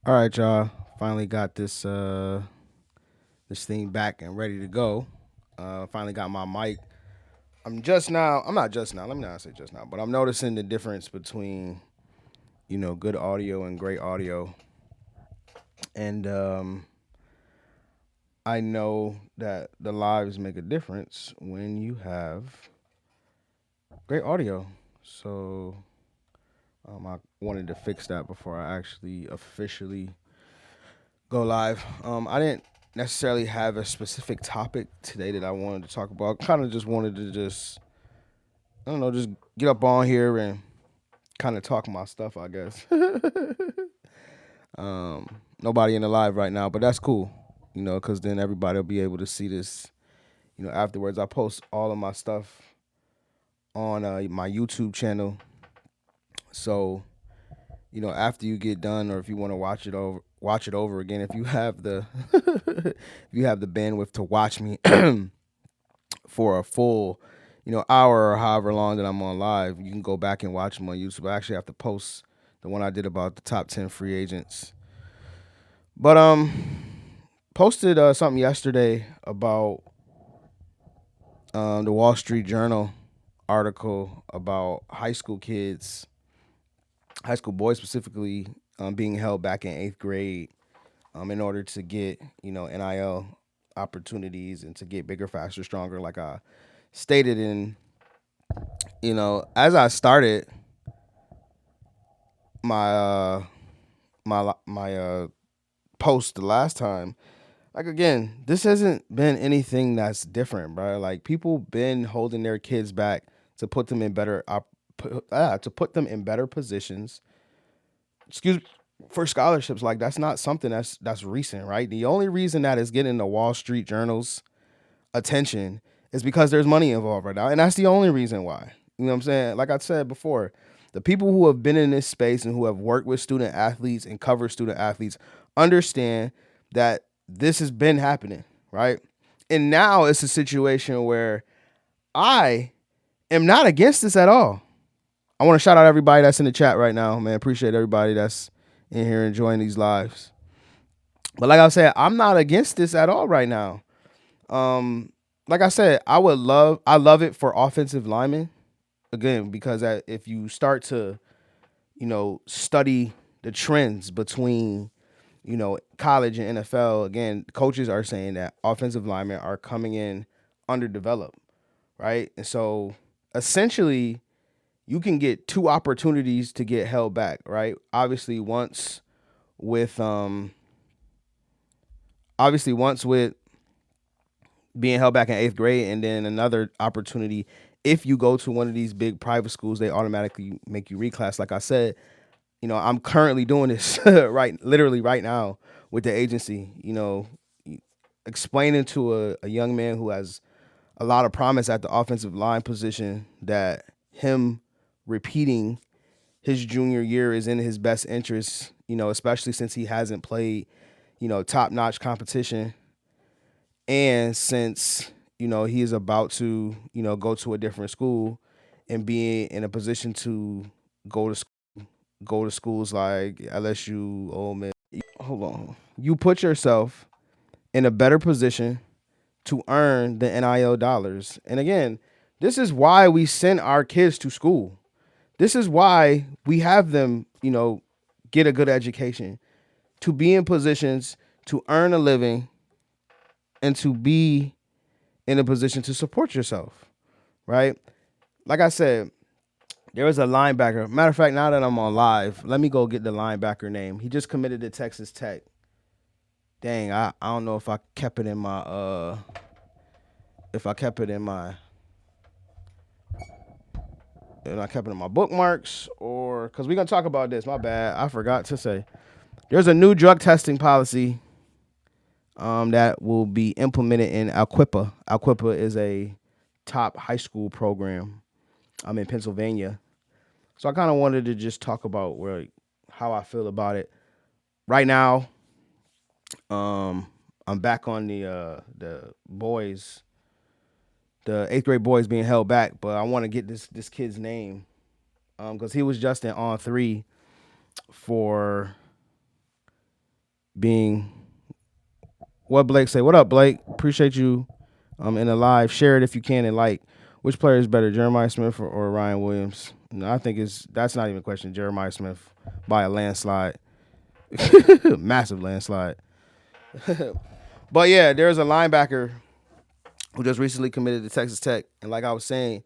All right, y'all. Finally got this thing back and ready to go. Finally got my mic. I'm not just now. Let me not say just now, but I'm noticing the difference between good audio and great audio, and I know that the lives make a difference when you have great audio. So I wanted to fix that before I actually officially go live. I didn't necessarily have a specific topic today that I wanted to talk about. Kind of just wanted to I don't know, just get up on here and kind of talk my stuff, I guess. Nobody in the live right now, but that's cool, because then everybody will be able to see this, afterwards. I post all of my stuff on my YouTube channel. So, after you get done, or if you want to watch it over again, if you have the if you have the bandwidth to watch me for a full, hour or however long that I'm on live, you can go back and watch them on YouTube. I actually have to post the one I did about the top 10 free agents. But posted something yesterday about the Wall Street Journal article about high school boys specifically, being held back in 8th grade, in order to get, NIL opportunities and to get bigger, faster, stronger, like I stated in, as I started my my post the last time. Like, again, this hasn't been anything that's different, bro. Like, people been holding their kids back to put them in to put them in better positions. Excuse for scholarships. Like, that's not something that's recent, right? The only reason that is getting the Wall Street Journal's attention is because there's money involved right now, and that's the only reason why. You know what I'm saying? Like I said before, the people who have been in this space and who have worked with student athletes and cover student athletes understand that this has been happening, right? And now it's a situation where I am not against this at all. I want to shout out everybody that's in the chat right now, man. Appreciate everybody that's in here enjoying these lives. But like I said, I'm not against this at all right now. Um, like I said, I love it for offensive linemen, again, because if you start to, study the trends between, college and NFL, again, coaches are saying that offensive linemen are coming in underdeveloped, right? And so essentially, you can get two opportunities to get held back, right? With once with being held back in 8th grade, and then another opportunity if you go to one of these big private schools, they automatically make you reclass. Like I said, I'm currently doing this literally right now with the agency, explaining to a young man who has a lot of promise at the offensive line position that him repeating his junior year is in his best interest, especially since he hasn't played, top notch competition. And since, he is about to, go to a different school and be in a position to go to go to schools like LSU, Ole Miss. Hold on. You put yourself in a better position to earn the NIL dollars. And again, this is why we send our kids to school. This is why we have them, get a good education, to be in positions to earn a living and to be in a position to support yourself, right? Like I said, there was a linebacker. Matter of fact, now that I'm on live, let me go get the linebacker name. He just committed to Texas Tech. Dang, I don't know if I kept it in my if I kept it in my and I kept it in my bookmarks, or because we're gonna talk about this. My bad. I forgot to say. There's a new drug testing policy that will be implemented in Alquipa. Alquipa is a top high school program. I'm in Pennsylvania. So I kind of wanted to just talk about how I feel about it. Right now, I'm back on the boys, the 8th grade boys being held back, but I want to get this kid's name because he was just in on 3 for being what Blake say. What up, Blake? Appreciate you in the live. Share it if you can and like. Which player is better, Jeremiah Smith or Ryan Williams? No, I think that's not even a question. Jeremiah Smith by a landslide, massive landslide. But yeah, there's a linebacker who just recently committed to Texas Tech, and like I was saying,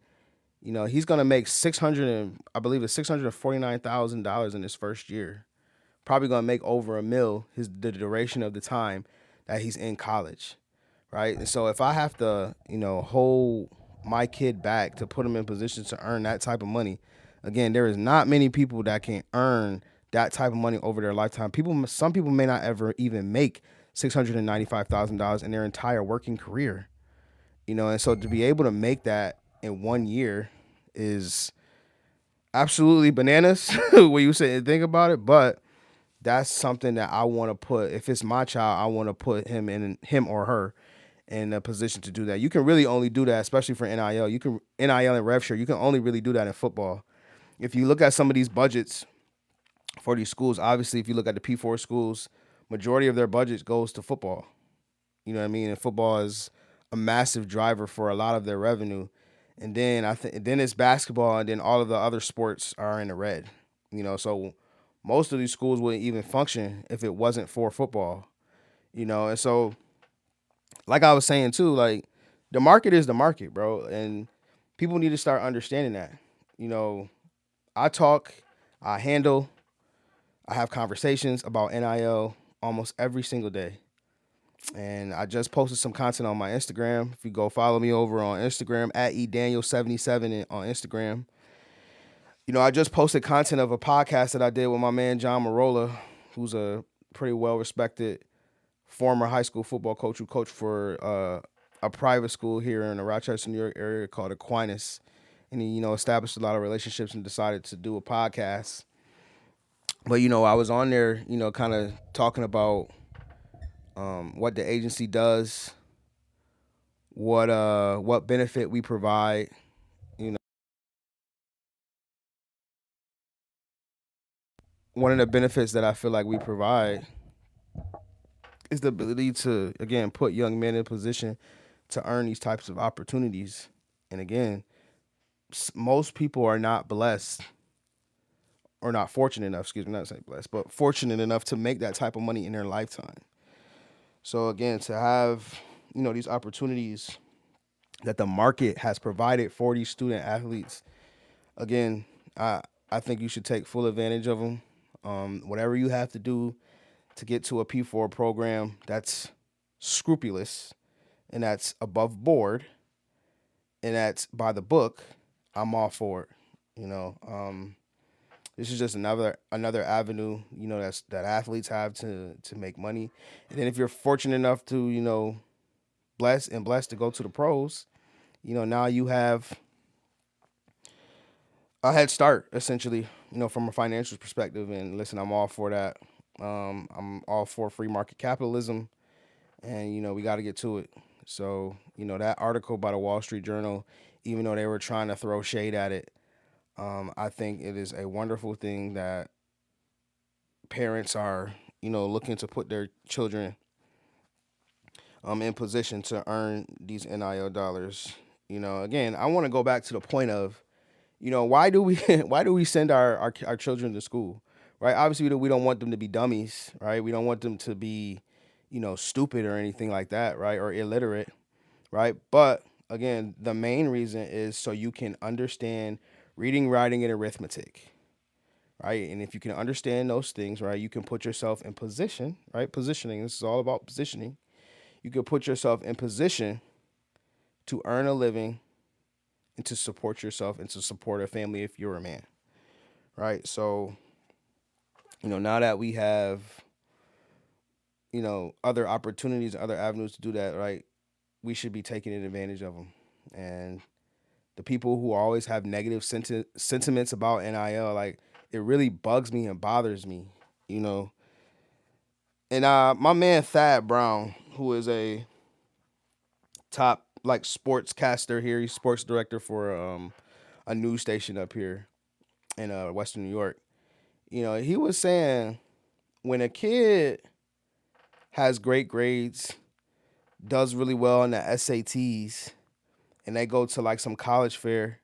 he's gonna make I believe it's $649,000 in his first year. Probably gonna make over a mil the duration of the time that he's in college, right? And so if I have to, hold my kid back to put him in position to earn that type of money, again, there is not many people that can earn that type of money over their lifetime. Some people may not ever even make $695,000 in their entire working career, and so to be able to make that in 1 year is absolutely bananas when you say and think about it. But that's something that I want to put. If it's my child, I want to put him or her in a position to do that. You can really only do that, especially for NIL. You can NIL and rev share. You can only really do that in football. If you look at some of these budgets for these schools, obviously, if you look at the P4 schools, majority of their budget goes to football. You know what I mean? And football is a massive driver for a lot of their revenue. And then then it's basketball, and then all of the other sports are in the red. So most of these schools wouldn't even function if it wasn't for football. And so like I was saying too, like the market is the market, bro, and people need to start understanding that. You know, I talk, I handle, I have conversations about NIL almost every single day. And I just posted some content on my Instagram. If you go follow me over on Instagram at edaniel77 on Instagram. I just posted content of a podcast that I did with my man John Marola, who's a pretty well respected former high school football coach who coached for a private school here in the Rochester, New York area called Aquinas. And he, established a lot of relationships and decided to do a podcast. But, I was on there, kind of talking about what the agency does, what benefit we provide. You know, one of the benefits that I feel like we provide is the ability to, again, put young men in a position to earn these types of opportunities. And again, most people are not blessed or not fortunate enough, excuse me, not saying blessed, but fortunate enough to make that type of money in their lifetime. So again, to have, these opportunities that the market has provided for these student athletes, again, I think you should take full advantage of them. Whatever you have to do to get to a P4 program that's scrupulous and that's above board and that's by the book, I'm all for it. This is just another avenue, that athletes have to make money. And then if you're fortunate enough to, blessed to go to the pros, now you have a head start essentially, from a financial perspective. And listen, I'm all for that. I'm all for free market capitalism, and we got to get to it. So that article by the Wall Street Journal, even though they were trying to throw shade at it, I think it is a wonderful thing that parents are, looking to put their children in position to earn these NIL dollars. Again, I want to go back to the point of, why do we why do we send our children to school, right? Obviously, we don't want them to be dummies, right? We don't want them to be, stupid or anything like that, right? Or illiterate, right? But again, the main reason is so you can understand reading, writing, and arithmetic, right? And if you can understand those things, right, you can put yourself in position, right? Positioning. This is all about positioning. You can put yourself in position to earn a living and to support yourself and to support a family if you're a man, right? So, now that we have, other opportunities, other avenues to do that, right, we should be taking advantage of them. And the people who always have negative sentiments about NIL, like, it really bugs me and bothers me, you know. And my man Thad Brown, who is a top like sportscaster here, he's sports director for a news station up here in Western New York. He was saying when a kid has great grades, does really well in the SATs, and they go to like some college fair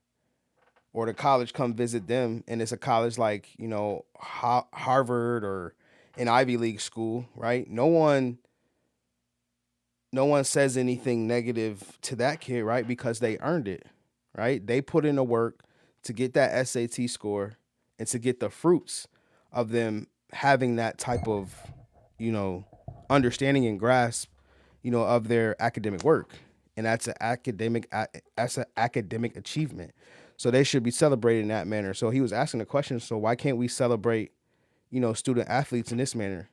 or the college come visit them, and it's a college like Harvard or an Ivy League school, right? No one says anything negative to that kid, right? Because they earned it, right? They put in the work to get that SAT score and to get the fruits of them having that type of, you know, understanding and grasp, of their academic work. And that's an academic achievement. So they should be celebrated in that manner. So he was asking the question, so why can't we celebrate, student athletes in this manner?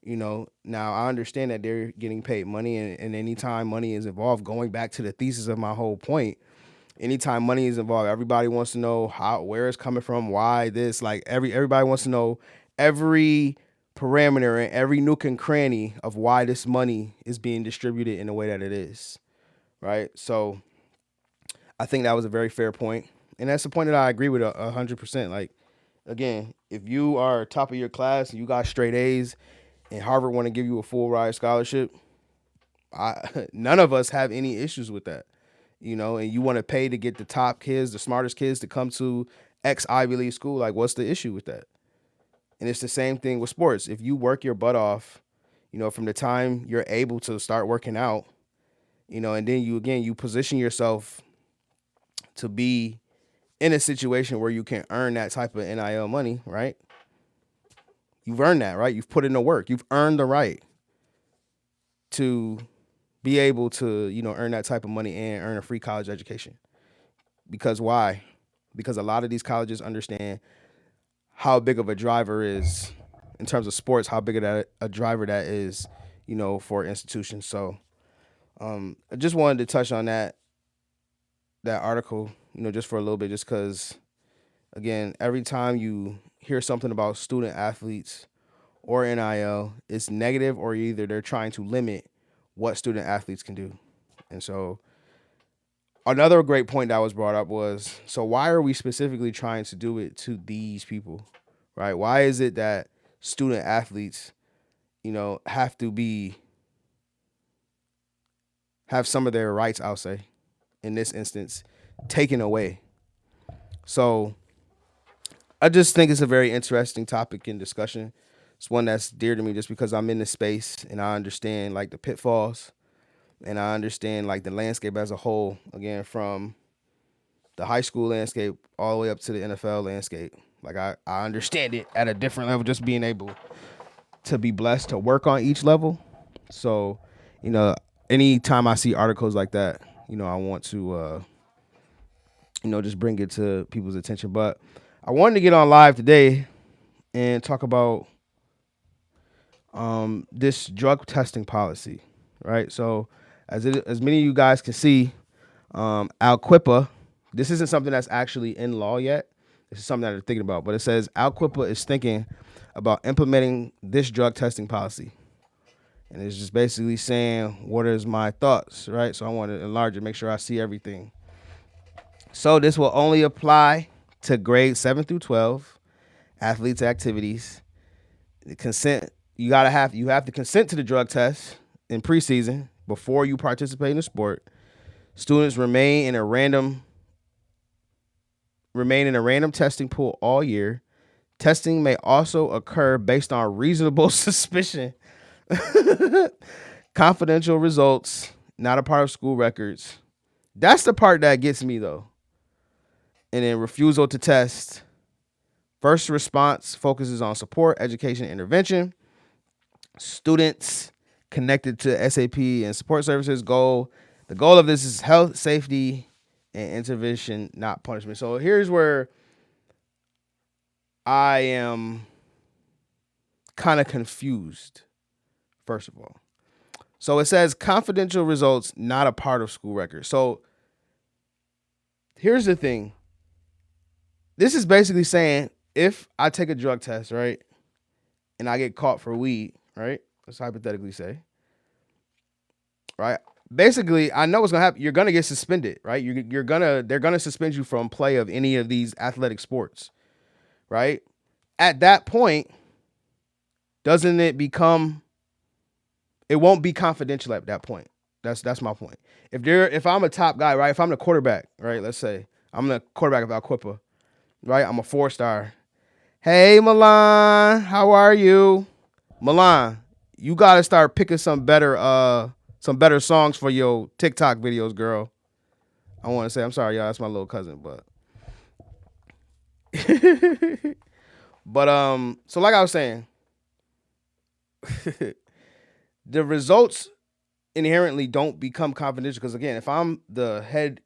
Now I understand that they're getting paid money, and anytime money is involved, going back to the thesis of my whole point, anytime money is involved, everybody wants to know where it's coming from, why this, like everybody wants to know every parameter and every nook and cranny of why this money is being distributed in the way that it is, right? So I think that was a very fair point, and that's a point that I agree with 100%. Like, again, if you are top of your class and you got straight A's and Harvard want to give you a full ride scholarship, none of us have any issues with that, and you want to pay to get the top kids, the smartest kids to come to X Ivy League school. Like, what's the issue with that? And it's the same thing with sports. If you work your butt off, from the time you're able to start working out, and then you position yourself to be in a situation where you can earn that type of NIL money, right? You've earned that, right? You've put in the work. You've earned the right to be able to, earn that type of money and earn a free college education. Because why? Because a lot of these colleges understand how big of a driver is in terms of sports, how big of a driver that is, for institutions. So I just wanted to touch on that article, just for a little bit, just because, again, every time you hear something about student athletes or NIL, it's negative, or either they're trying to limit what student athletes can do. And so another great point that was brought up was, so why are we specifically trying to do it to these people, right? Why is it that student athletes, have some of their rights, I'll say, in this instance, taken away? So I just think it's a very interesting topic in discussion. It's one that's dear to me just because I'm in the space and I understand like the pitfalls, and I understand like the landscape as a whole, again, from the high school landscape all the way up to the NFL landscape. Like I understand it at a different level, just being able to be blessed to work on each level. So, anytime I see articles like that, I want to, just bring it to people's attention. But I wanted to get on live today and talk about this drug testing policy, right? So, as many of you guys can see, Alquipa, this isn't something that's actually in law yet. This is something that they're thinking about, but it says Alquipa is thinking about implementing this drug testing policy. And it's just basically saying, what is my thoughts, right? So I want to enlarge it, make sure I see everything. So this will only apply to grades 7 through 12, athletes' activities. The consent, you have to consent to the drug test in preseason before you participate in the sport. Students remain in a random testing pool all year. Testing may also occur based on reasonable suspicion. Confidential results, not a part of school records. That's the part that gets me, though. And then refusal to test. First response focuses on support, education, and intervention. Students connected to SAP and support services. The goal of this is health, safety, and intervention, not punishment. So here's where I am kind of confused, first of all. So it says confidential results, not a part of school records. So here's the thing. This is basically saying if I take a drug test, right, and I get caught for weed, right, let's hypothetically say, right, basically I know what's going to happen. You're going to get suspended, right? They're going to suspend you from play of any of these athletic sports, right? At that point, doesn't it become it won't be confidential at that point. That's my point. If I'm a top guy, right? If I'm the quarterback, right? Let's say I'm the quarterback of Alquipa, right? I'm a 4-star. Hey Milan, how are you? Milan, you gotta start picking some better songs for your TikTok videos, girl. I want to say I'm sorry, y'all. That's my little cousin, but so like I was saying, the results inherently don't become confidential because again, if I'm the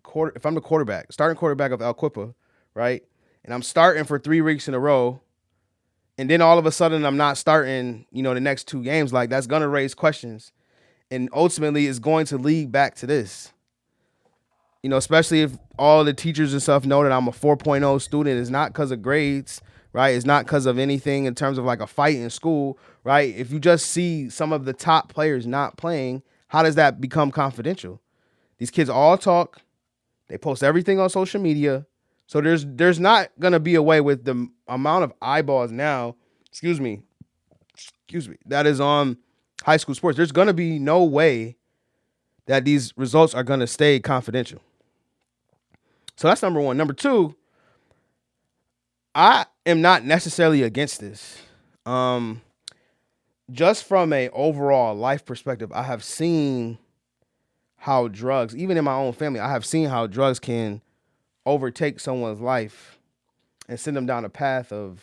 quarterback, starting quarterback of Alquipa, right, and I'm starting for 3 weeks in a row, and then all of a sudden I'm not starting, the next 2 games, like that's gonna raise questions, and ultimately it's going to lead back to this. Especially if all the teachers and stuff know that I'm a 4.0 student, it's not because of grades, right? It's not because of anything in terms of like a fight in school, right? If you just see some of the top players not playing, how does that become confidential? These kids all talk, they post everything on social media. So there's not gonna be a way with the amount of eyeballs now, excuse me, that is on high school sports. There's gonna be no way that these results are gonna stay confidential. So that's number one. Number two, I am not necessarily against this. Um, just from a overall life perspective, I have seen how drugs, even in my own family, I have seen how drugs can overtake someone's life and send them down a path of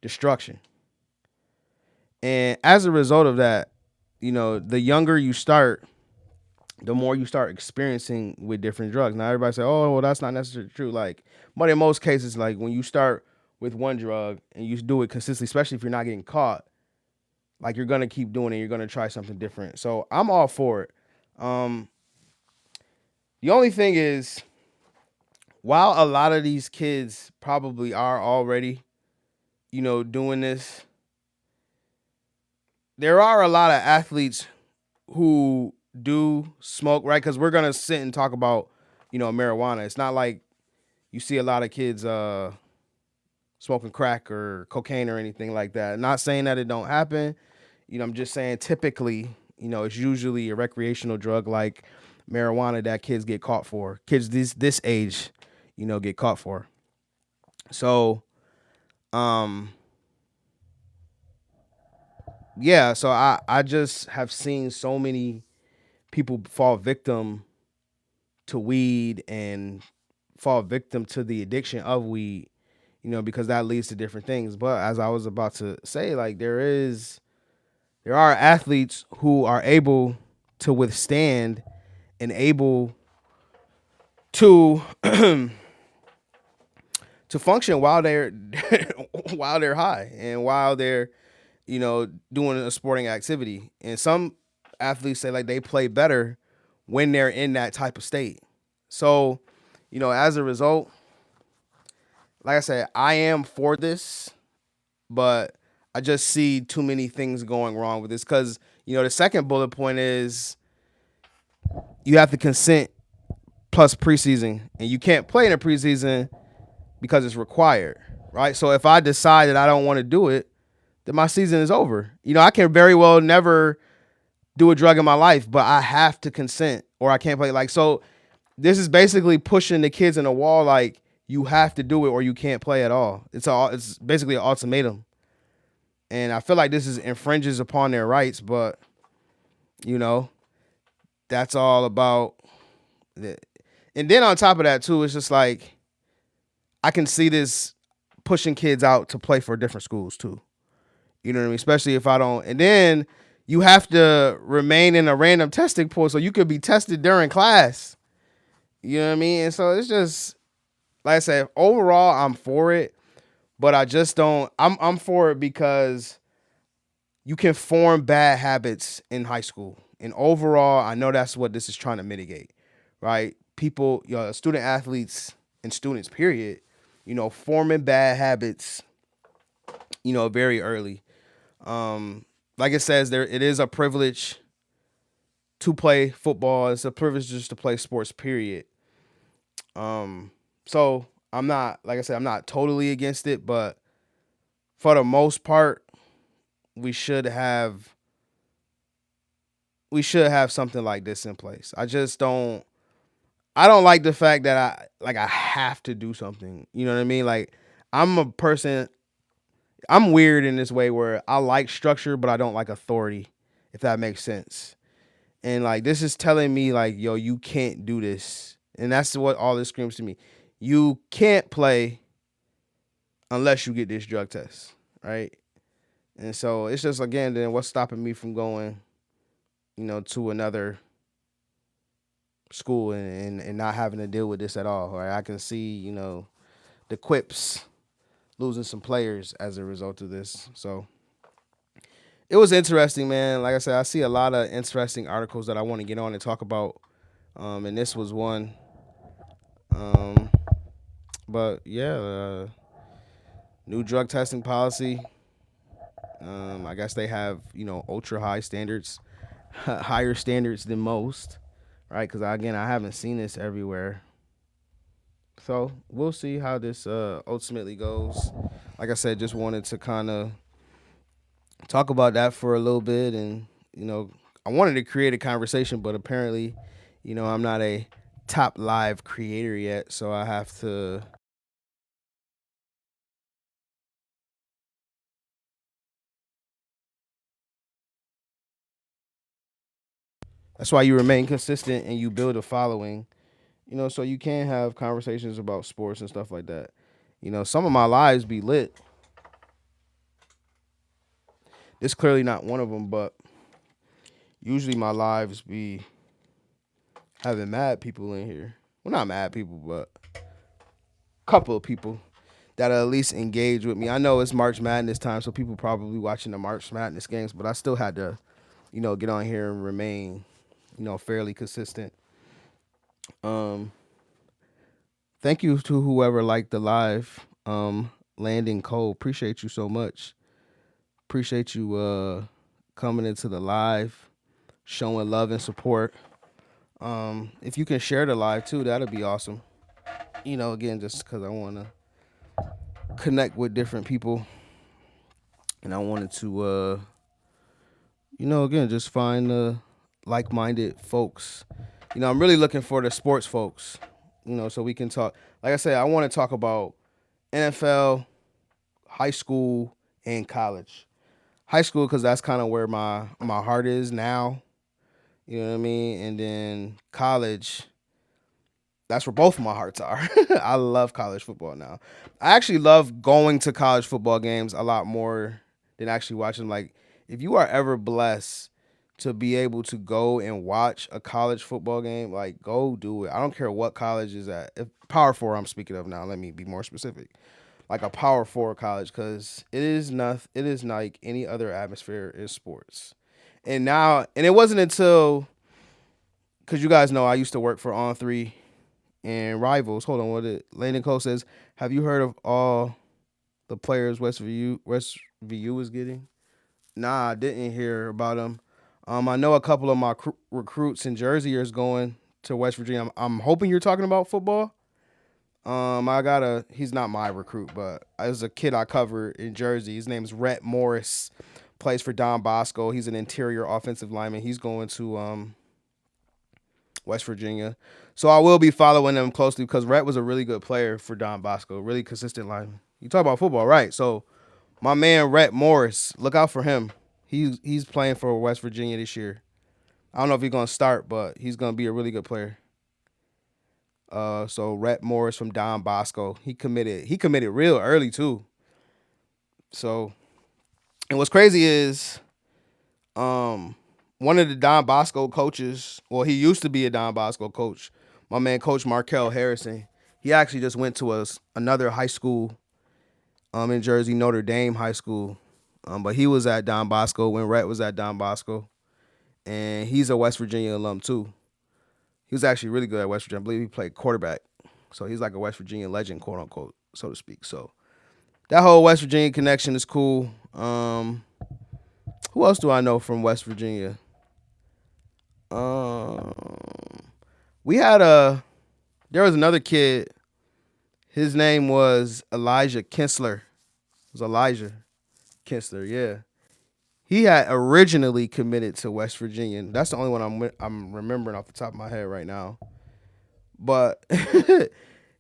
destruction. And as a result of that, the younger you start, the more you start experiencing with different drugs. Now everybody say, "Oh, well, that's not necessarily true." Like, but in most cases, like when you start with one drug and you do it consistently, especially if you're not getting caught, like you're gonna keep doing it. You're gonna try something different. So I'm all for it. Um, the only thing is, while a lot of these kids probably are already, doing this, there are a lot of athletes who do smoke, right? Because we're gonna sit and talk about, marijuana. It's not like you see a lot of kids smoking crack or cocaine or anything like that. Not saying that it don't happen. I'm just saying typically, it's usually a recreational drug like marijuana that kids get caught for. Kids this age, get caught for. So, um, yeah. So I just have seen so many people fall victim to weed and fall victim to the addiction of weed, because that leads to different things. But as I was about to say, like there are athletes who are able to withstand and able to to function while they're while they're high and while they're doing a sporting activity. And some athletes say like they play better when they're in that type of state. So, as a result, like I said, I am for this, but I just see too many things going wrong with this because the second bullet point is you have to consent plus preseason, and you can't play in a preseason because it's required, right? So if I decide that I don't want to do it, then my season is over. I can very well never do a drug in my life, but I have to consent or I can't play. Like, so this is basically pushing the kids in a wall. Like, you have to do it or you can't play at all. It's basically an ultimatum. And I feel like this infringes upon their rights, but that's all about it. And then on top of that too, it's just like I can see this pushing kids out to play for different schools too. You know what I mean? Especially if I don't. And then you have to remain in a random testing pool, so you could be tested during class. You know what I mean? And so it's just like I said. Overall, I'm for it, but I just don't. I'm for it because you can form bad habits in high school, and overall, I know that's what this is trying to mitigate, right? People, student athletes and students, period, forming bad habits, very early. Like it says there, it is a privilege to play football. It's a privilege just to play sports, period. So I'm not, like I said, I'm not totally against it, but for the most part, we should have we should have something like this in place. I don't like the fact that I have to do something. You know what I mean? Like I'm a person I'm weird in this way where I like structure but I don't like authority, if that makes sense. And like this is telling me like, yo, you can't do this. And that's what all this screams to me. You can't play unless you get this drug test, right? And so it's just again then what's stopping me from going, to another school and not having to deal with this at all. Right? I can see, the Quips losing some players as a result of this. So it was interesting, man. Like I said, I see a lot of interesting articles that I want to get on and talk about. And this was one. Um, but yeah, new drug testing policy. I guess they have, ultra high standards, higher standards than most, right? Because again, I haven't seen this everywhere. So we'll see how this ultimately goes. Like I said, just wanted to kind of talk about that for a little bit, and I wanted to create a conversation, but apparently, I'm not a top live creator yet, so I have to. That's why you remain consistent and you build a following, so you can have conversations about sports and stuff like that. Some of my lives be lit. This clearly not one of them, but usually my lives be having mad people in here. Well, not mad people, but a couple of people that at least engage with me. I know it's March Madness time, so people probably watching the March Madness games, but I still had to, get on here and remain, fairly consistent. Um, Thank you to whoever liked the live. Landing Cole, appreciate you so much. Appreciate you coming into the live, showing love and support. If you can share the live too, that'd be awesome. Again, just because I want to connect with different people, and I wanted to, again, just find like-minded folks. I'm really looking for the sports folks. So we can talk. Like I said, I want to talk about NFL, high school, and college. High school because that's kind of where my heart is now. You know what I mean? And then college, that's where both of my hearts are. I love college football now. I actually love going to college football games a lot more than actually watching. Like, if you are ever blessed to be able to go and watch a college football game, like, go do it. I don't care what college is at. If Power Four, I'm speaking of now. Let me be more specific. Like a Power Four college, because it is not. It is like any other atmosphere in sports. And it wasn't until because you guys know I used to work for On Three and Rivals. Hold on, what it? Landon Cole says, "Have you heard of all the players West VU is getting?" Nah, I didn't hear about them. I know a couple of my recruits in Jersey is going to West Virginia. I'm hoping you're talking about football. He's not my recruit, but as a kid I covered in Jersey. His name's Rhett Morris, plays for Don Bosco. He's an interior offensive lineman. He's going to West Virginia. So I will be following them closely because Rhett was a really good player for Don Bosco, really consistent lineman. You talk about football, right? So my man Rhett Morris, look out for him. He's playing for West Virginia this year. I don't know if he's gonna start, but he's gonna be a really good player. So Rhett Morris from Don Bosco, he committed. He committed real early too. So, and what's crazy is, one of the Don Bosco coaches. Well, he used to be a Don Bosco coach. My man, Coach Markel Harrison. He actually just went to another high school, in Jersey, Notre Dame High School. But he was at Don Bosco when Rhett was at Don Bosco, and he's a West Virginia alum too. He was actually really good at West Virginia. I believe he played quarterback. So he's like a West Virginia legend, quote unquote, so to speak. So that whole West Virginia connection is cool. Who else do I know from West Virginia? Um, we had there was another kid. His name was Elijah Kinsler. It was Elijah Kinsler, yeah. He had originally committed to West Virginia. That's the only one I'm remembering off the top of my head right now. But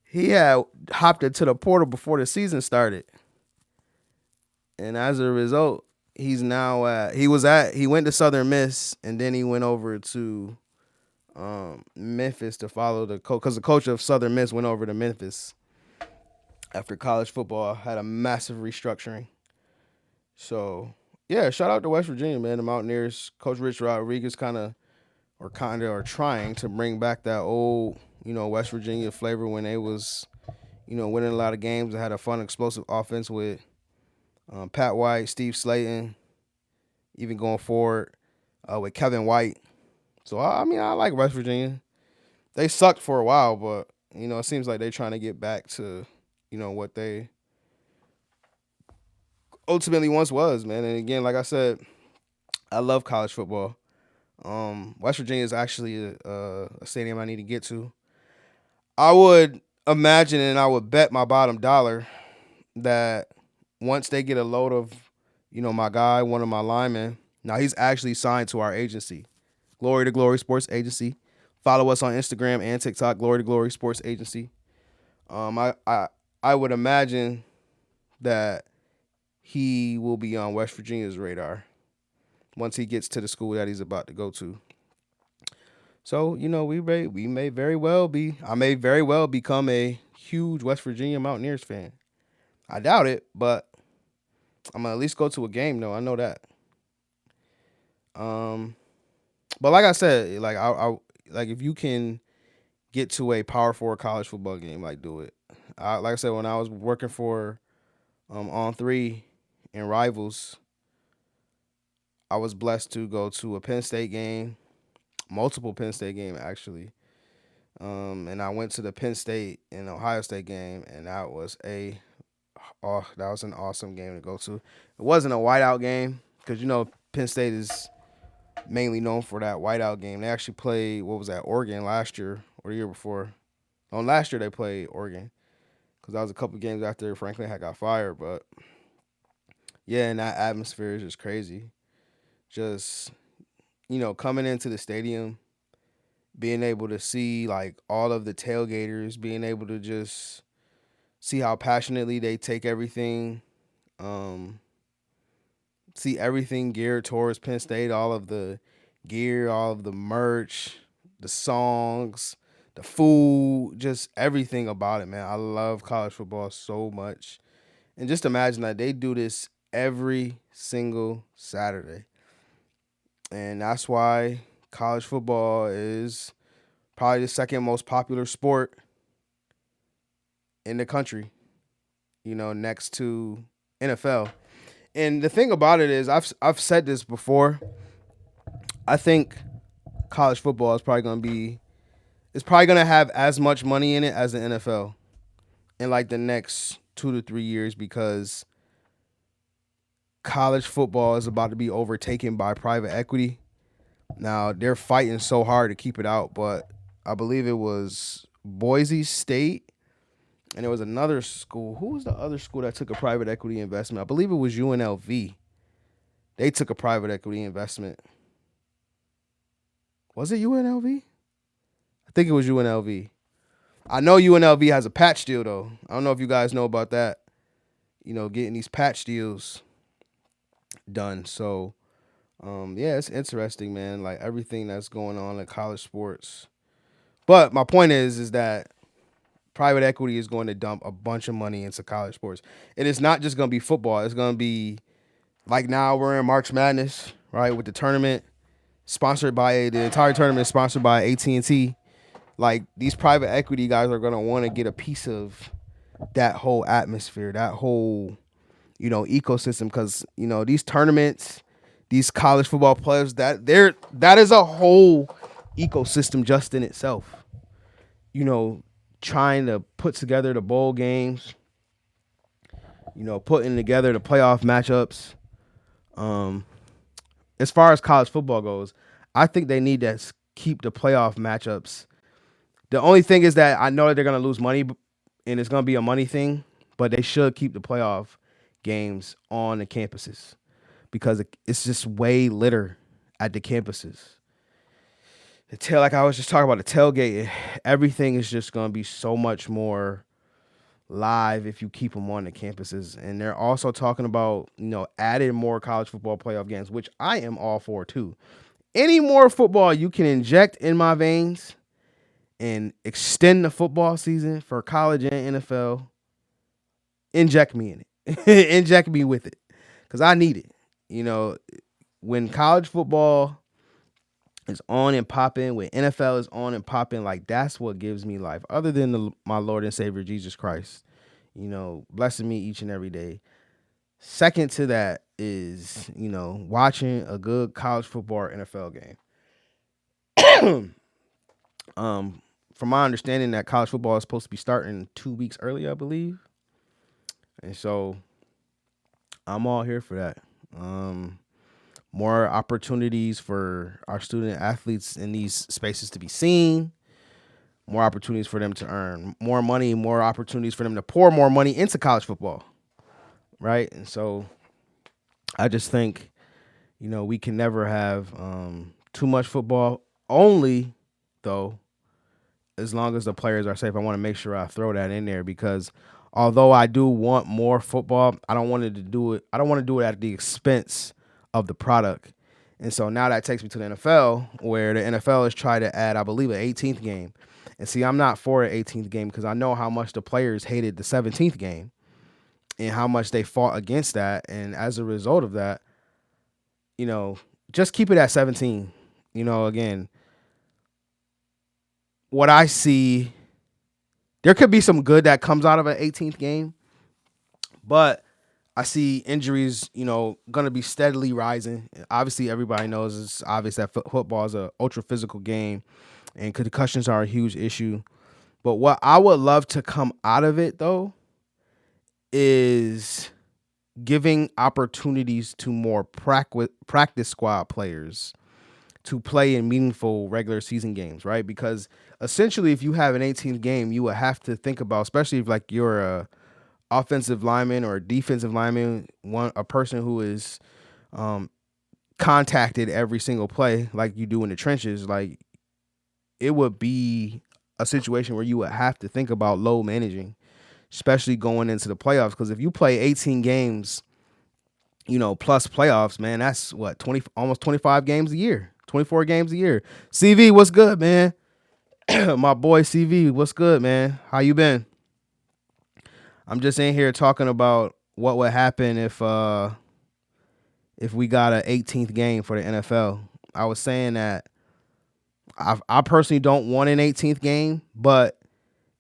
he had hopped into the portal before the season started, and as a result, he went to Southern Miss, and then he went over to Memphis to follow the coach because the coach of Southern Miss went over to Memphis after college football had a massive restructuring. So yeah, shout out to West Virginia, man. The Mountaineers, Coach Rich Rodriguez, are trying to bring back that old, West Virginia flavor when they was, winning a lot of games and had a fun, explosive offense with Pat White, Steve Slayton, even going forward with Kevin White. So I mean, I like West Virginia. They sucked for a while, but it seems like they're trying to get back to, what they ultimately once was, man. And again, like I said, I love college football. West Virginia is actually a stadium I need to get to. I would imagine and I would bet my bottom dollar that once they get a load of, my guy, one of my linemen, now he's actually signed to our agency, Glory to Glory Sports Agency. Follow us on Instagram and TikTok, Glory to Glory Sports Agency. I would imagine that he will be on West Virginia's radar once he gets to the school that he's about to go to. So we may very well be. I may very well become a huge West Virginia Mountaineers fan. I doubt it, but I'm gonna at least go to a game though. I know that. Um, but like I said, like if you can get to a Power Four college football game, like do it. Like I said, when I was working for On Three and Rivals, I was blessed to go to a Penn State game, multiple Penn State game actually. And I went to the Penn State and Ohio State game, and that was an awesome game to go to. It wasn't a whiteout game because Penn State is mainly known for that whiteout game. They actually played what was that Oregon last year or the year before. Oh, last year they played Oregon because that was a couple of games after Franklin had got fired. But yeah, and that atmosphere is just crazy. Just coming into the stadium, being able to see like all of the tailgaters, being able to just see how passionately they take everything, um, see everything geared towards Penn State, all of the gear, all of the merch, the songs, the food, just everything about it, man. I love college football so much. And just imagine that they do this every single Saturday. And that's why college football is probably the second most popular sport in the country, next to NFL. And the thing about it is, I've said this before. I think college football is probably going to be it's probably going to have as much money in it as the NFL in like the next 2 to 3 years because college football is about to be overtaken by private equity. Now they're fighting so hard to keep it out, but I believe it was Boise State and there was another school. Who was the other school that took a private equity investment? I believe it was UNLV. They took a private equity investment. Was it UNLV? I think it was UNLV. I know UNLV has a patch deal though. I don't know if you guys know about that. Getting these patch deals done. So, yeah, it's interesting, man. Like everything that's going on in college sports. But my point is that private equity is going to dump a bunch of money into college sports. And it's not just going to be football. It's going to be like now we're in March Madness, right? With the tournament the entire tournament is sponsored by AT&T. Like these private equity guys are going to want to get a piece of that whole atmosphere, that whole, ecosystem. Because, these tournaments, these college football players, that is a whole ecosystem just in itself. Trying to put together the bowl games, putting together the playoff matchups. Um, as far as college football goes, I think they need to keep the playoff matchups. The only thing is that I know that they're going to lose money and it's going to be a money thing, but they should keep the playoff games on the campuses because it's just way litter at the campuses. Like I was just talking about the tailgate, everything is just going to be so much more live if you keep them on the campuses. And they're also talking about, adding more college football playoff games, which I am all for too. Any more football you can inject in my veins and extend the football season for college and NFL, inject me in it. Inject me with it, because I need it. When college football is on and popping, when NFL is on and popping, like that's what gives me life. Other than my Lord and Savior Jesus Christ, blessing me each and every day. Second to that is, watching a good college football or NFL game. From my understanding, that college football is supposed to be starting 2 weeks early, I believe. And so I'm all here for that. More opportunities for our student athletes in these spaces to be seen, more opportunities for them to earn more money, more opportunities for them to pour more money into college football, right? And so I just think, we can never have too much football, only, though, as long as the players are safe. I want to make sure I throw that in there, because although I do want more football, I don't want to do it at the expense of the product. And so now that takes me to the NFL, where the NFL is trying to add, I believe, an 18th game. And see, I'm not for an 18th game, because I know how much the players hated the 17th game and how much they fought against that. And as a result of that, just keep it at 17. Again, what I see, there could be some good that comes out of an 18th game, but I see injuries, going to be steadily rising. Obviously, everybody knows it's obvious that football is an ultra physical game, and concussions are a huge issue. But what I would love to come out of it, though, is giving opportunities to more practice squad players to play in meaningful regular season games, right? Because essentially, if you have an 18th game, you would have to think about, especially if like you're a offensive lineman or a defensive lineman, a person who is contacted every single play like you do in the trenches, like it would be a situation where you would have to think about load managing, especially going into the playoffs. Because if you play 18 games, plus playoffs, man, that's what, 20, almost 25 games a year, 24 games a year. CV, what's good, man? My boy CV, what's good, man? How you been? I'm just in here talking about what would happen if we got an 18th game for the NFL. I was saying that I personally don't want an 18th game, but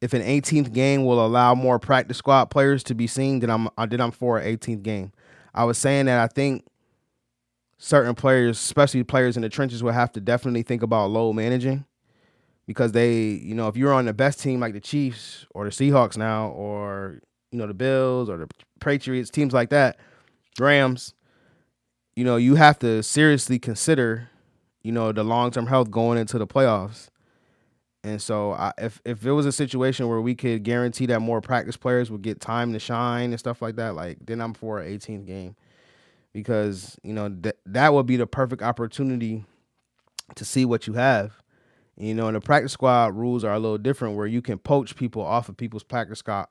if an 18th game will allow more practice squad players to be seen, then I'm for an 18th game. I was saying that I think certain players, especially players in the trenches, will have to definitely think about load managing, because they, if you're on the best team like the Chiefs or the Seahawks now, or the Bills or the Patriots, teams like that, Rams, you have to seriously consider, the long-term health going into the playoffs. And so if it was a situation where we could guarantee that more practice players would get time to shine and stuff like that, like, then I'm for an 18th game, because, that would be the perfect opportunity to see what you have. And the practice squad rules are a little different, where you can poach people off of people's practice squad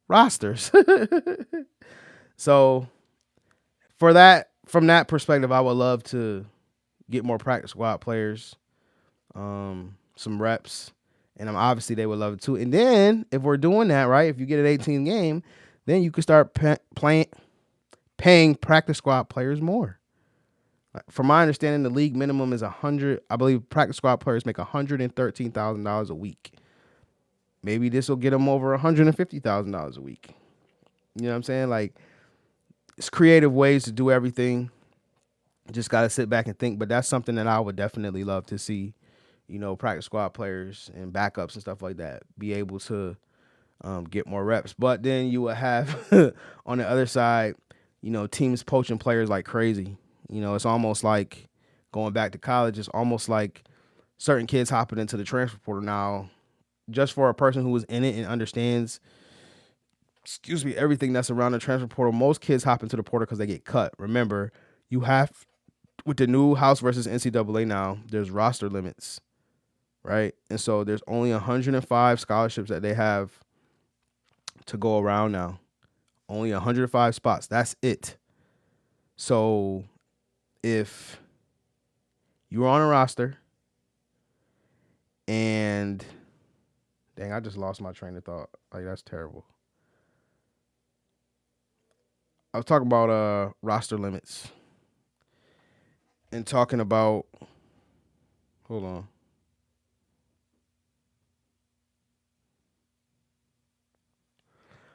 rosters. So from that perspective, I would love to get more practice squad players, some reps, and obviously they would love it too. And then if we're doing that, right, if you get an 18 game, then you can start paying practice squad players more. From my understanding, the league minimum is 100. I believe practice squad players make $113,000 a week. Maybe this will get them over $150,000 a week. You know what I'm saying? Like, it's creative ways to do everything. Just got to sit back and think. But that's something that I would definitely love to see, practice squad players and backups and stuff like that be able to get more reps. But then you would have on the other side, teams poaching players like crazy. It's almost like going back to college. It's almost like certain kids hopping into the transfer portal now, just for a person who is in it and understands excuse me, everything that's around the transfer portal. Most kids hop into the portal because they get cut. Remember, you have with the new House versus NCAA now, there's roster limits, right? And so there's only 105 scholarships that they have to go around now. Only 105 spots. That's it. So if you're on a roster and dang, I just lost my train of thought. Like that's terrible. I was talking about roster limits and talking about hold on.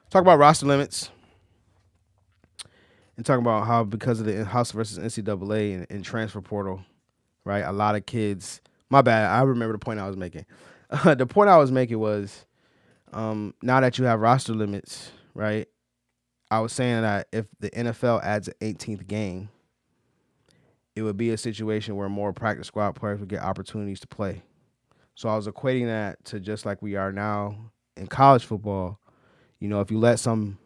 Talk about roster limits and talking about how because of the House versus NCAA and transfer portal, right? A lot of kids. My bad. I remember the point I was making. The point I was making was now that you have roster limits, right? I was saying that if the NFL adds an 18th game, it would be a situation where more practice squad players would get opportunities to play. So I was equating that to just like we are now in college football. You know, if you let some,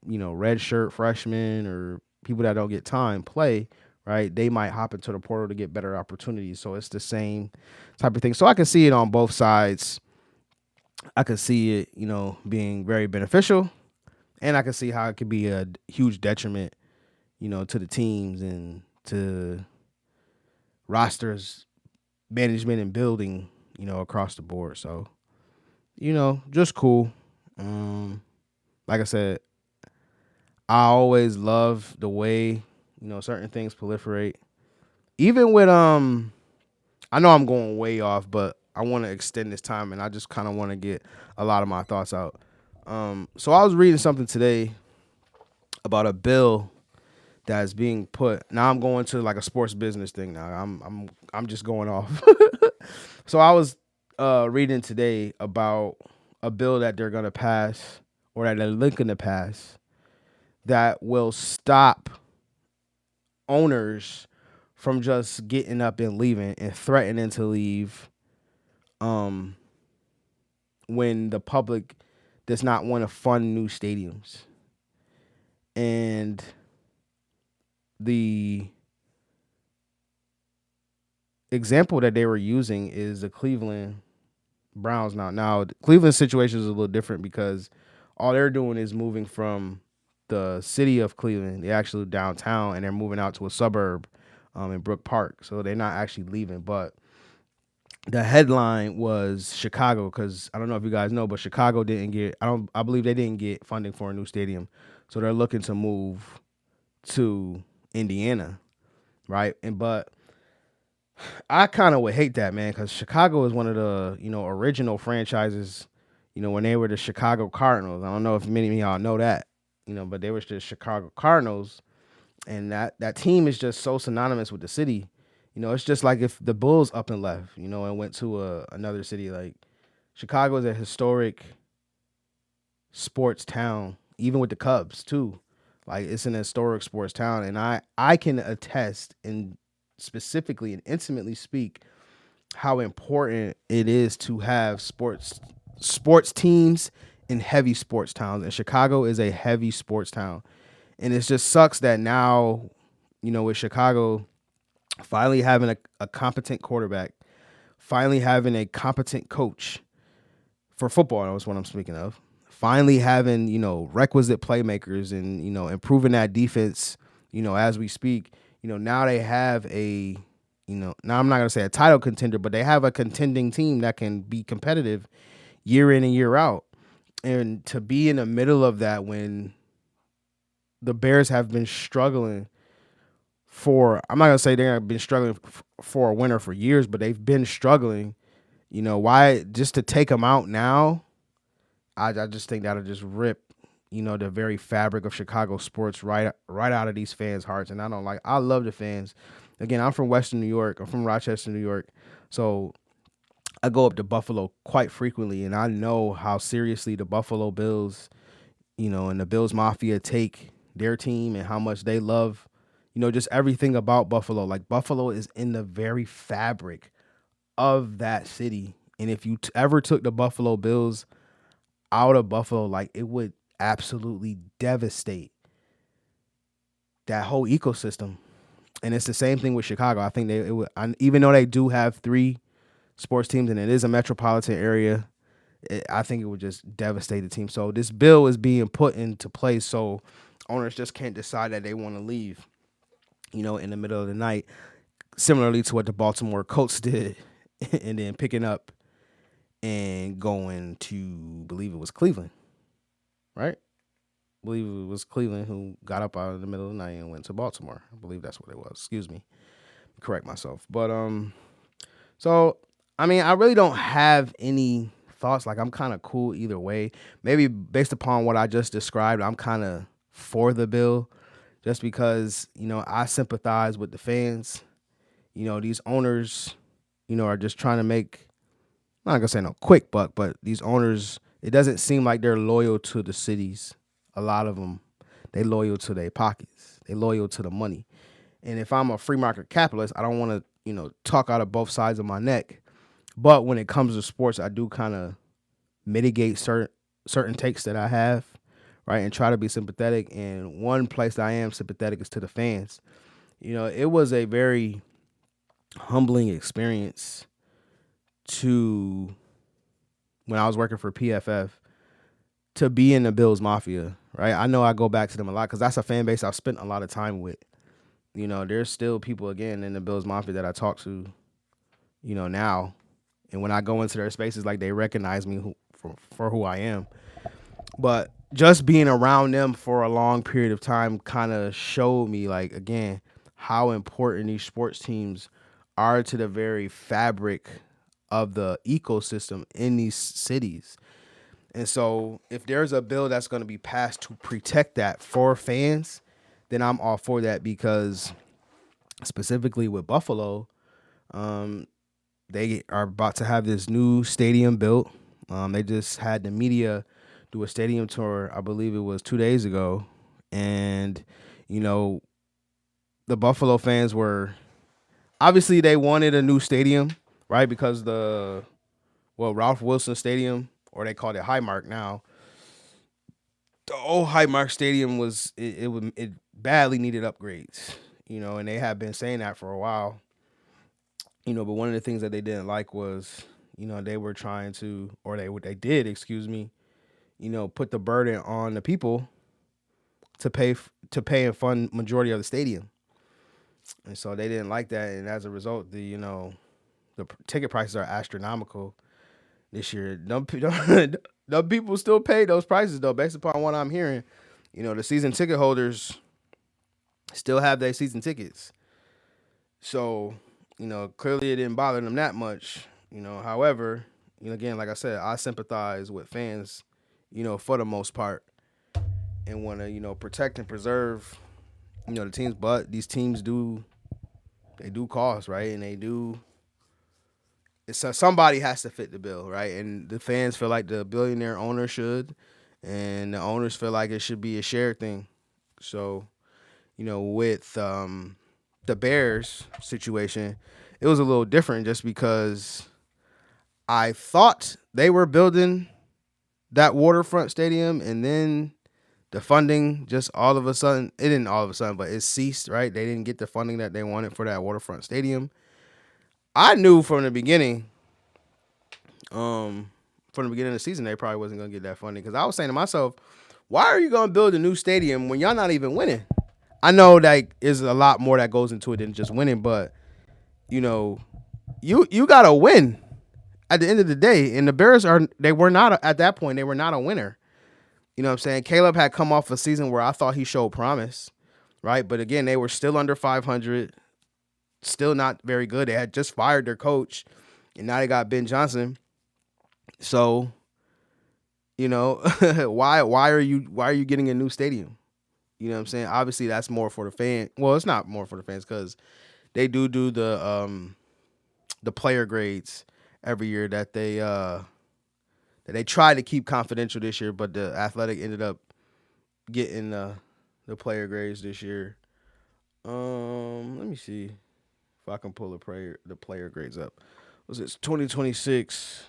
red shirt freshmen or people that don't get time play, right, they might hop into the portal to get better opportunities. So it's the same type of thing. So I can see it on both sides. I could see it, being very beneficial, and I can see how it could be a huge detriment, to the teams and to rosters, management, and building, across the board. So, just cool. Like I said, I always love the way, certain things proliferate. Even with I know I'm going way off, but I want to extend this time and I just kind of want to get a lot of my thoughts out. So I was reading something today about a bill that's being put. Now I'm going to like a sports business thing now. I'm just going off. So I was reading today about a bill that they're gonna pass or that they're looking to pass that will stop owners from just getting up and leaving and threatening to leave when the public does not want to fund new stadiums. And the example that they were using is the Cleveland Browns now. Now, the Cleveland situation is a little different because all they're doing is moving from the city of Cleveland, the actual downtown, and they're moving out to a suburb in Brook Park. So they're not actually leaving. But the headline was Chicago because I don't know if you guys know, but Chicago didn't get. I believe they didn't get funding for a new stadium, so they're looking to move to Indiana, right? But I kind of would hate that, man, because Chicago is one of the original franchises. When they were the Chicago Cardinals. I don't know if many of y'all know that, but they were the Chicago Cardinals, and that team is just so synonymous with the city. It's just like if the Bulls up and left, and went to another city. Like Chicago is a historic sports town, even with the Cubs too. Like it's an historic sports town, and I can attest and specifically and intimately speak how important it is to have sports teams in heavy sports towns. And Chicago is a heavy sports town, and it just sucks that now, with Chicago finally having a competent quarterback, finally having a competent coach for football. That's what I'm speaking of. Finally having, requisite playmakers and, improving that defense, as we speak, now they have now I'm not going to say a title contender, but they have a contending team that can be competitive year in and year out. And to be in the middle of that when the Bears have been struggling I'm not going to say they've been struggling for a winner for years, but they've been struggling, why just to take them out now? I just think that'll just rip, the very fabric of Chicago sports right out of these fans' hearts. And I love the fans. Again, I'm from Western New York. I'm from Rochester, New York. So I go up to Buffalo quite frequently, and I know how seriously the Buffalo Bills, and the Bills Mafia take their team and how much they love, just everything about Buffalo. Like Buffalo is in the very fabric of that city. And if you ever took the Buffalo Bills out of Buffalo, like it would absolutely devastate that whole ecosystem. And it's the same thing with Chicago. I think even though they do have 3 sports teams and it is a metropolitan area, I think it would just devastate the team. So this bill is being put into place so owners just can't decide that they want to leave, in the middle of the night, similarly to what the Baltimore Colts did, and then picking up and going to, believe it was Cleveland, right? Believe it was Cleveland who got up out of the middle of the night and went to Baltimore. I believe that's what it was. Excuse me, correct myself. But so I mean, I really don't have any thoughts. Like, I'm kind of cool either way. Maybe based upon what I just described, I'm kind of for the bill, just because I sympathize with the fans. These owners, are just trying to make, I'm not gonna say no quick buck, but these owners, it doesn't seem like they're loyal to the cities. A lot of them, they loyal to their pockets. They loyal to the money. And if I'm a free market capitalist, I don't want to, talk out of both sides of my neck. But when it comes to sports, I do kind of mitigate certain takes that I have, right, and try to be sympathetic. And one place that I am sympathetic is to the fans. It was a very humbling experience to, when I was working for PFF, to be in the Bills Mafia, right? I know I go back to them a lot because that's a fan base I've spent a lot of time with. There's still people, again, in the Bills Mafia that I talk to, now. And when I go into their spaces, like, they recognize me for who I am. But just being around them for a long period of time kind of showed me, like, again, how important these sports teams are to the very fabric of the ecosystem in these cities. And so if there's a bill that's going to be passed to protect that for fans, then I'm all for that, because specifically with Buffalo, they are about to have this new stadium built. They just had the media do a stadium tour, I believe it was 2 days ago. And, the Buffalo fans were, obviously they wanted a new stadium, right? Because Ralph Wilson Stadium, or they called it Highmark now, the old Highmark Stadium it badly needed upgrades, and they have been saying that for a while. But one of the things that they didn't like was, they were trying to, or they did, excuse me, put the burden on the people to pay and fund majority of the stadium. And so they didn't like that, and as a result, the ticket prices are astronomical this year. Dumb people still pay those prices, though, based upon what I'm hearing. The season ticket holders still have their season tickets. So, clearly it didn't bother them that much. However, again, like I said, I sympathize with fans, for the most part, and want to, protect and preserve, the teams. But these teams do cost, right? And somebody has to fit the bill, right? And the fans feel like the billionaire owner should, and the owners feel like it should be a shared thing. So, with the Bears situation, it was a little different, just because I thought they were building that waterfront stadium, and then the funding just all of a sudden, it didn't all of a sudden, but it ceased, right? They didn't get the funding that they wanted for that waterfront stadium. I knew from the beginning, of the season, they probably wasn't going to get that funding, because I was saying to myself, why are you going to build a new stadium when y'all not even winning? I know, like, there's a lot more that goes into it than just winning, but, you got to win at the end of the day. And the Bears were not, at that point, they were not a winner. You know what I'm saying? Caleb had come off a season where I thought he showed promise, right? But again, they were still under 500, still not very good. They had just fired their coach, and now they got Ben Johnson. So, why are you getting a new stadium? You know what I'm saying? Obviously, that's more for the fan. Well, it's not more for the fans, because they do the player grades every year that they try to keep confidential this year, but the Athletic ended up getting the player grades this year. Let me see if I can pull the player grades up. Was it 2026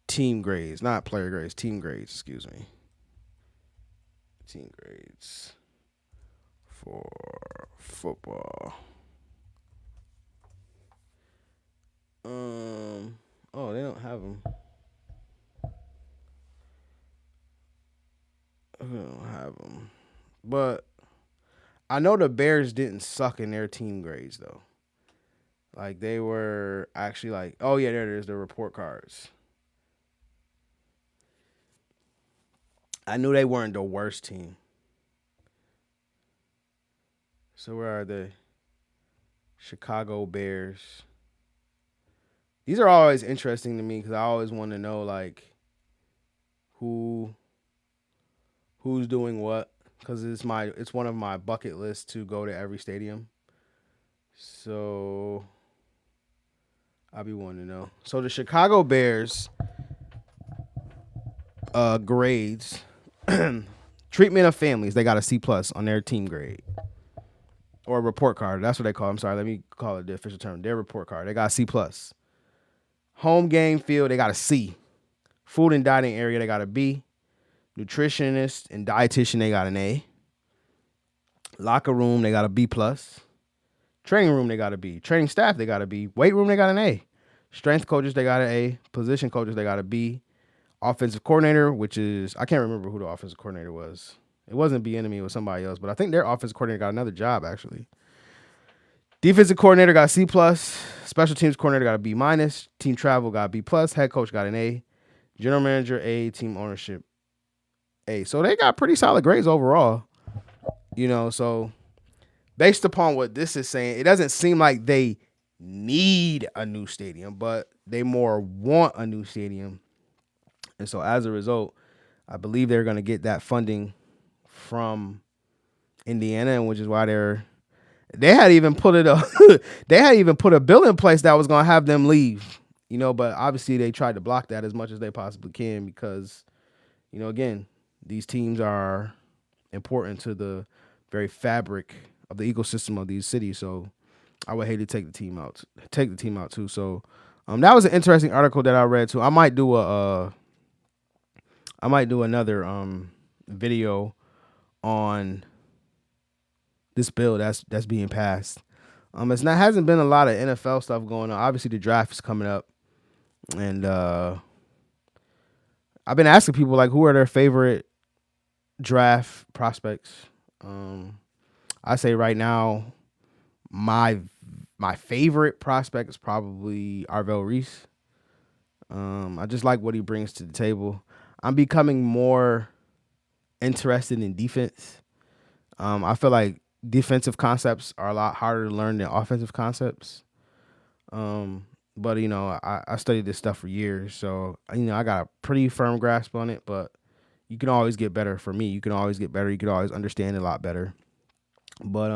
team grades, not player grades, team grades, excuse me. team grades for football. Oh, they don't have them. They don't have them. But I know the Bears didn't suck in their team grades though. Like they were actually like, oh yeah, there it is, the report cards. I knew they weren't the worst team. So where are they? Chicago Bears. These are always interesting to me because I always want to know like who who's doing what because it's one of my bucket lists to go to every stadium. So I'll be wanting to know. So the Chicago Bears grades treatment of families, they got a C plus on their team grade. Or a report card. That's what they call it. I'm sorry, let me call it the official term. Their report card. They got a C plus. Home game field, they got a C. Food and dining area, they got a B. Nutritionist and dietitian, they got an A. Locker room, they got a B plus. Training room, they got a B. Training staff, they got a B. Weight room, they got an A. Strength coaches, they got an A. Position coaches, they got a B. Offensive coordinator, which is, I can't remember who the offensive coordinator was. It wasn't B-Enemy, it was somebody else. But I think their offensive coordinator got another job, actually. Defensive coordinator got a C plus. Special teams coordinator got a B minus. Team travel got a B plus. Head coach got an A. General manager A. Team ownership A. So they got pretty solid grades overall. So based upon what this is saying, it doesn't seem like they need a new stadium, but they more want a new stadium. And so as a result, I believe they're going to get that funding from Indiana, which is why they had even put a bill in place that was going to have them leave. But obviously they tried to block that as much as they possibly can because, again, these teams are important to the very fabric of the ecosystem of these cities. So I would hate to take the team out too. So that was an interesting article that I read too. I might do another video on this bill that's being passed. Hasn't been a lot of NFL stuff going on. Obviously the draft is coming up, and I've been asking people like who are their favorite draft prospects. I say right now my favorite prospect is probably Arvell Reese. I just like what he brings to the table. I'm becoming more interested in defense. I feel like defensive concepts are a lot harder to learn than offensive concepts. But I studied this stuff for years, so I got a pretty firm grasp on it. But you can always get better. For me, you can always get better. You can always understand it a lot better. But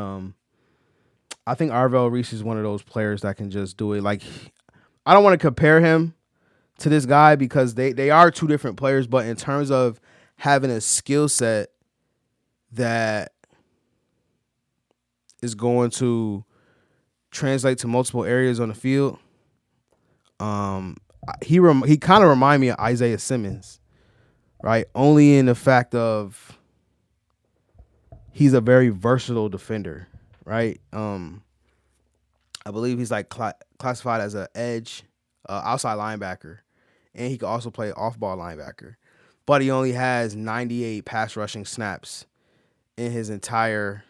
I think Arvell Reese is one of those players that can just do it. Like, I don't want to compare him to this guy because they are two different players. But in terms of having a skill set that is going to translate to multiple areas on the field, he kind of remind me of Isaiah Simmons, right? Only in the fact of he's a very versatile defender, right? I believe he's like classified as an edge, outside linebacker, and he can also play off-ball linebacker. But he only has 98 pass rushing snaps in his entire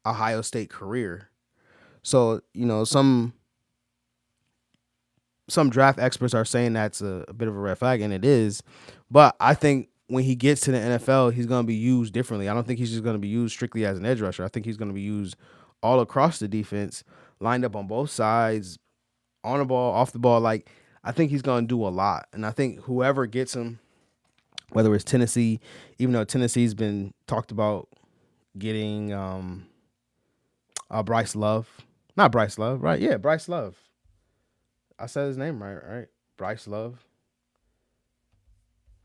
Ohio State career. So, some draft experts are saying that's a bit of a red flag, and it is. But I think when he gets to the NFL, he's going to be used differently. I don't think he's just going to be used strictly as an edge rusher. I think he's going to be used all across the defense, lined up on both sides, on the ball, off the ball. Like, I think he's going to do a lot. And I think whoever gets him, whether it's Tennessee, even though Tennessee's been talked about getting Bryce Love. Not Bryce Love, right? Yeah, Bryce Love. I said his name right? Bryce Love.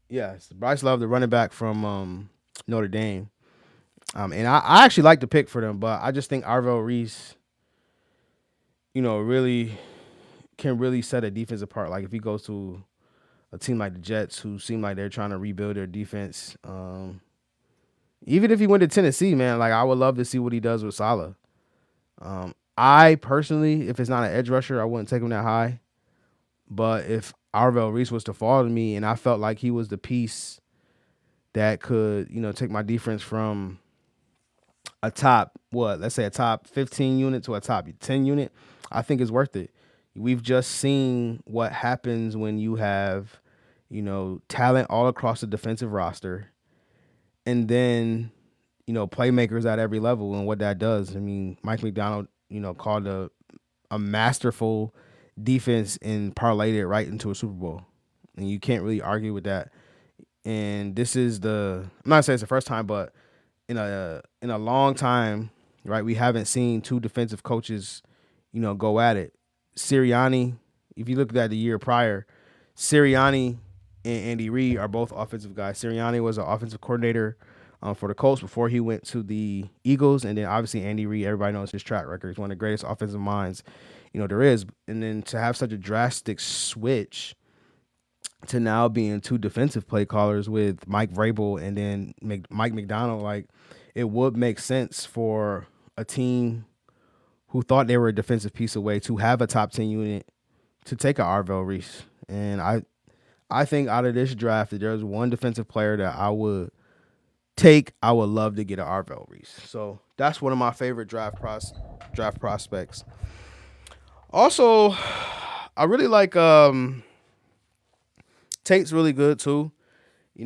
Yes, Bryce Love, the running back from Notre Dame. And I actually like the pick for them, but I just think Arvell Reese, really can really set a defense apart. Like if he goes to a team like the Jets, who seem like they're trying to rebuild their defense, Even if he went to Tennessee, man, like I would love to see what he does with Salah. I personally, if it's not an edge rusher, I wouldn't take him that high. But if Arvell Reese was to fall to me and I felt like he was the piece that could, take my defense from a top, let's say a top 15 unit to a top 10 unit, I think it's worth it. We've just seen what happens when you have, talent all across the defensive roster and then, playmakers at every level and what that does. I mean, Mike McDonald, called a masterful defense and parlayed it right into a Super Bowl. And you can't really argue with that. And this is I'm not saying it's the first time, but in a long time, right? We haven't seen two defensive coaches, go at it. Sirianni, if you look at the year prior, Sirianni and Andy Reid are both offensive guys. Sirianni was an offensive coordinator for the Colts before he went to the Eagles, and then obviously Andy Reid, everybody knows his track record. He's one of the greatest offensive minds, there is. And then to have such a drastic switch to now being two defensive play callers with Mike Vrabel and then Mike McDonald, like it would make sense for a team who thought they were a defensive piece away to have a top 10 unit to take a Arvell Reese. And I think out of this draft, if there's one defensive player that I would take, I would love to get an Arvell Reese. So that's one of my favorite draft prospects. Also, I really like Tate's really good too.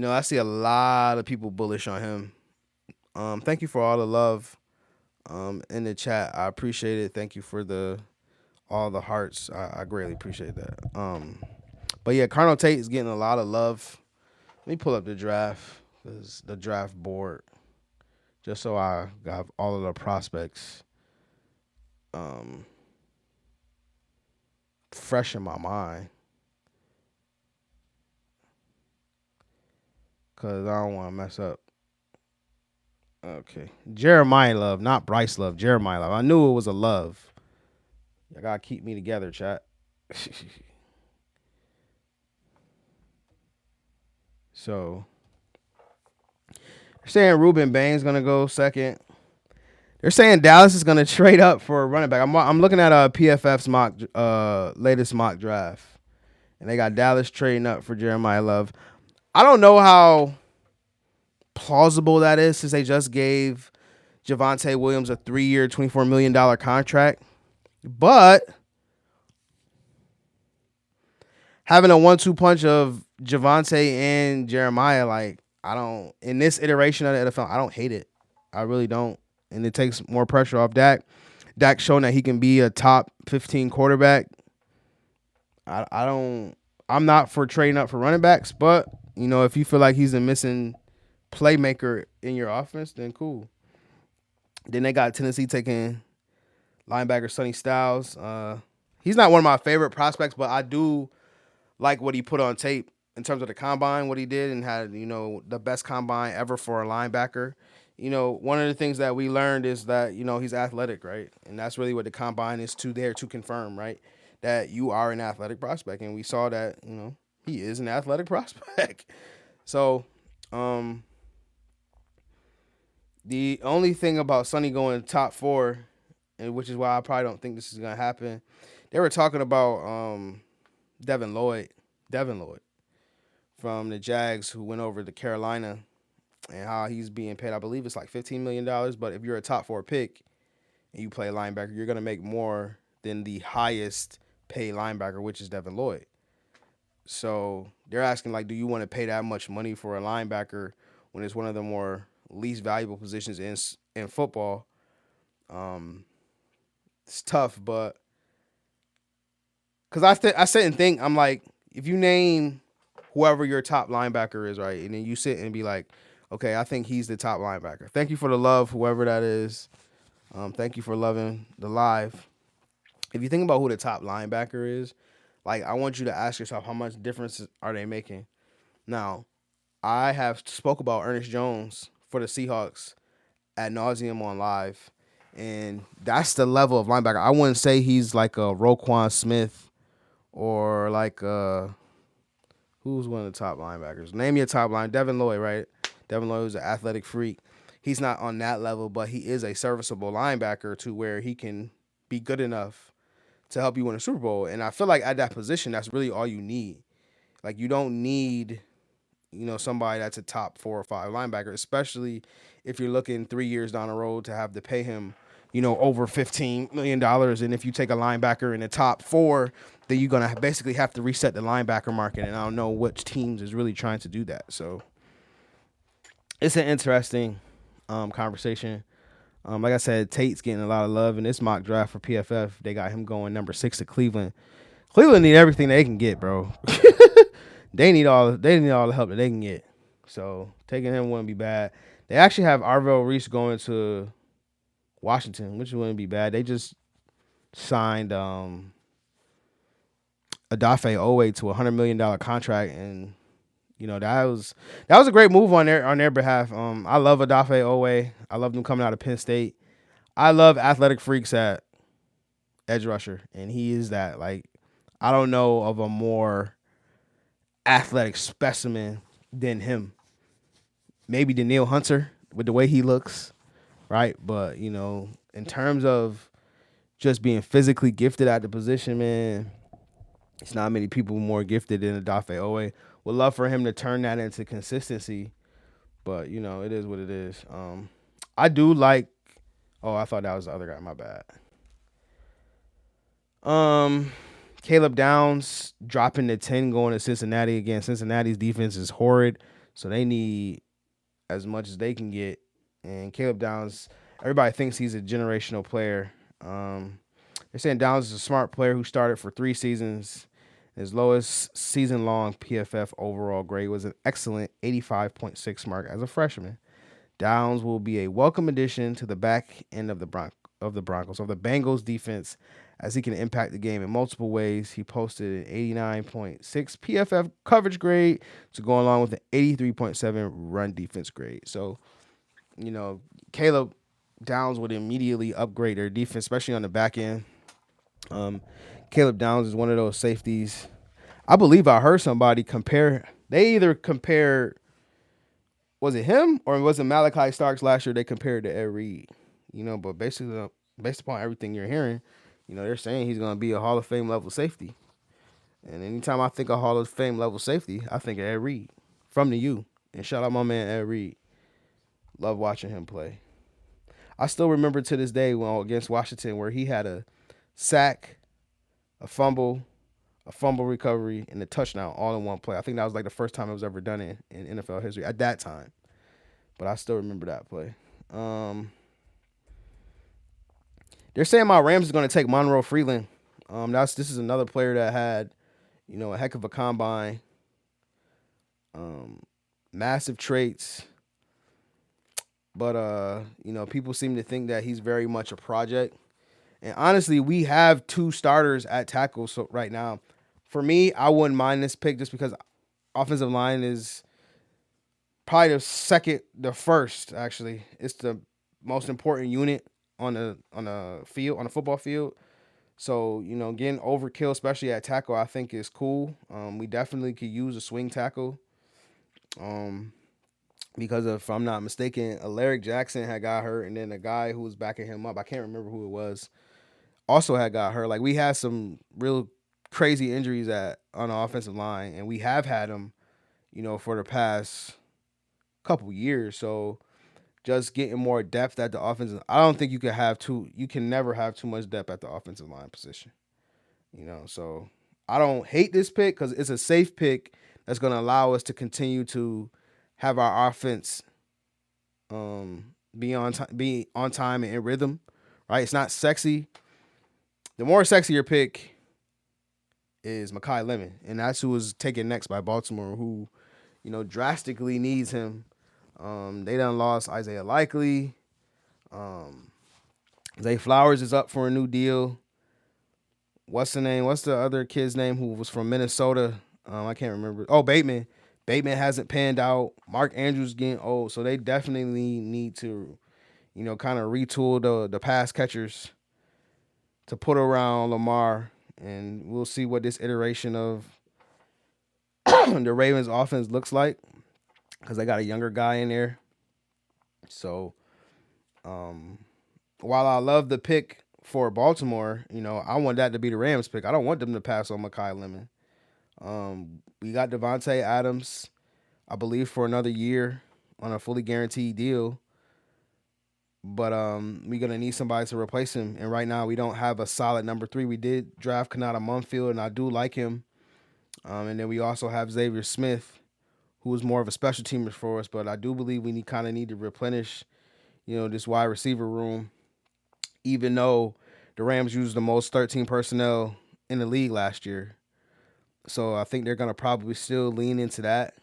I see a lot of people bullish on him. Thank you for all the love in the chat. I appreciate it. Thank you for all the hearts. I greatly appreciate that. But yeah, Carnell Tate is getting a lot of love. Let me pull up the draft board, just so I got all of the prospects fresh in my mind. Because I don't want to mess up. Okay. Jeremiah Love, not Bryce Love. Jeremiah Love. I knew it was a Love. You got to keep me together, chat. So, they're saying Ruben Bain's going to go second. They're saying Dallas is going to trade up for a running back. I'm looking at PFF's latest mock draft. And they got Dallas trading up for Jeremiah Love. I don't know how plausible that is since they just gave Javonte Williams a 3-year, $24 million contract. But having a 1-2 punch of Javonte and Jeremiah, like, in this iteration of the NFL, I don't hate it. I really don't. And it takes more pressure off Dak. Dak's shown that he can be a top 15 quarterback. I'm not for trading up for running backs, but, if you feel like he's a missing playmaker in your offense, then cool. Then they got Tennessee taking linebacker Sonny Styles. He's not one of my favorite prospects, but I do like what he put on tape in terms of the combine, what he did, and had, the best combine ever for a linebacker. One of the things that we learned is that, he's athletic, right? And that's really what the combine is there to confirm, right? That you are an athletic prospect. And we saw that, he is an athletic prospect. So, the only thing about Sonny going top 4, and which is why I probably don't think this is going to happen, they were talking about Devin Lloyd from the Jags, who went over to Carolina, and how he's being paid. I believe it's like $15 million, but if you're a top 4 pick and you play linebacker, you're going to make more than the highest paid linebacker, which is Devin Lloyd. So they're asking, like, do you want to pay that much money for a linebacker when it's one of the more least valuable positions in football? It's tough, but because I sit and think, I'm like, if you name whoever your top linebacker is, right, and then you sit and be like, okay, I think he's the top linebacker. Thank you for the love, whoever that is. Thank you for loving the live. If you think about who the top linebacker is, like, I want you to ask yourself, how much difference are they making? Now, I have spoke about Ernest Jones for the Seahawks ad nauseum on live, and that's the level of linebacker. I wouldn't say he's like a Roquan Smith or like who's one of the top linebackers? Name your top line. Devin Lloyd, right? Devin Lloyd was an athletic freak. he's not on that level, but he is a serviceable linebacker to where he can be good enough to help you win a Super Bowl. And I feel like at that position, that's really all you need. Like you don't need, somebody that's a top 4 or 5 linebacker, especially if you're looking 3 years down the road to have to pay him, over $15 million. And if you take a linebacker in the top 4, then you're gonna basically have to reset the linebacker market. And I don't know which teams is really trying to do that. So it's an interesting conversation. Like I said, Tate's getting a lot of love in this mock draft for PFF. They got him going number 6 to Cleveland. Cleveland need everything they can get, bro. They need all the help that they can get. So taking him wouldn't be bad. They actually have Arvell Reese going to Washington, which wouldn't be bad. They just signed Adafe Owe to $100 million contract, and that was a great move on their behalf. I love Adafe Owe. I love them coming out of Penn State. I love athletic freaks at edge rusher, and he is that. Like, I don't know of a more athletic specimen than him. Maybe Daniil Hunter with the way he looks, right? But in terms of just being physically gifted at the position, man, it's not many people more gifted than Adafe Owe. Would love for him to turn that into consistency, but it is what it is. I do like. Oh, I thought that was the other guy. My bad. Caleb Downs dropping to 10, going to Cincinnati again. Cincinnati's defense is horrid, so they need as much as they can get. And Caleb Downs, everybody thinks he's a generational player. They're saying Downs is a smart player who started for 3 seasons. His lowest season-long PFF overall grade was an excellent 85.6 mark as a freshman. Downs will be a welcome addition to the back end of the Broncos, of the Bengals defense, as he can impact the game in multiple ways. He posted an 89.6 PFF coverage grade to go along with an 83.7 run defense grade. So, Caleb Downs would immediately upgrade their defense, especially on the back end. Caleb Downs is one of those safeties. I believe I heard somebody compare. They either compared, was it him or was it Malachi Starks last year? They compared to Ed Reed. But basically, based upon everything you're hearing, they're saying he's going to be a Hall of Fame level safety. And anytime I think of Hall of Fame level safety, I think of Ed Reed from the U. And shout out my man Ed Reed. Love watching him play. I still remember to this day against Washington where he had a sack, a fumble recovery, and a touchdown all in one play. I think that was like the first time it was ever done in NFL history at that time. But I still remember that play. They're saying my Rams is going to take Monroe Freeland. This is another player that had, a heck of a combine. Massive traits. But people seem to think that he's very much a project. And honestly, we have 2 starters at tackle so right now. For me, I wouldn't mind this pick just because offensive line is probably the first actually. It's the most important unit on the field, on the football field. So, getting overkill, especially at tackle, I think is cool. We definitely could use a swing tackle. Because if I'm not mistaken, Alaric Jackson had got hurt, and then the guy who was backing him up, I can't remember who it was, also had got hurt. Like, we had some real crazy injuries on the offensive line, and we have had them, for the past couple years. So just getting more depth at the offensive, I don't think you can never have too much depth at the offensive line position. So I don't hate this pick because it's a safe pick that's going to allow us to continue to have our offense be on time and in rhythm, right? It's not sexy. The more sexy your pick is Mekhi Lemon, and that's who was taken next by Baltimore, who, drastically needs him. They done lost Isaiah Likely. Zay Flowers is up for a new deal. What's the name? What's the other kid's name who was from Minnesota? I can't remember. Oh, Bateman. Bateman hasn't panned out. Mark Andrews getting old, so they definitely need to, kind of retool the pass catchers to put around Lamar, and we'll see what this iteration of the Ravens offense looks like because they got a younger guy in there. So, um, while I love the pick for Baltimore, I want that to be the Rams pick. I don't want them to pass on Makai Lemon. We got Devontae Adams, I believe, for another year on a fully guaranteed deal. But we're gonna need somebody to replace him. And right now we don't have a solid number three. We did draft Kanata Mumfield, and I do like him. And then we also have Xavier Smith, who is more of a special teamer for us. But I do believe we kind of need to replenish, this wide receiver room. Even though the Rams used the most 13 personnel in the league last year, so I think they're gonna probably still lean into that.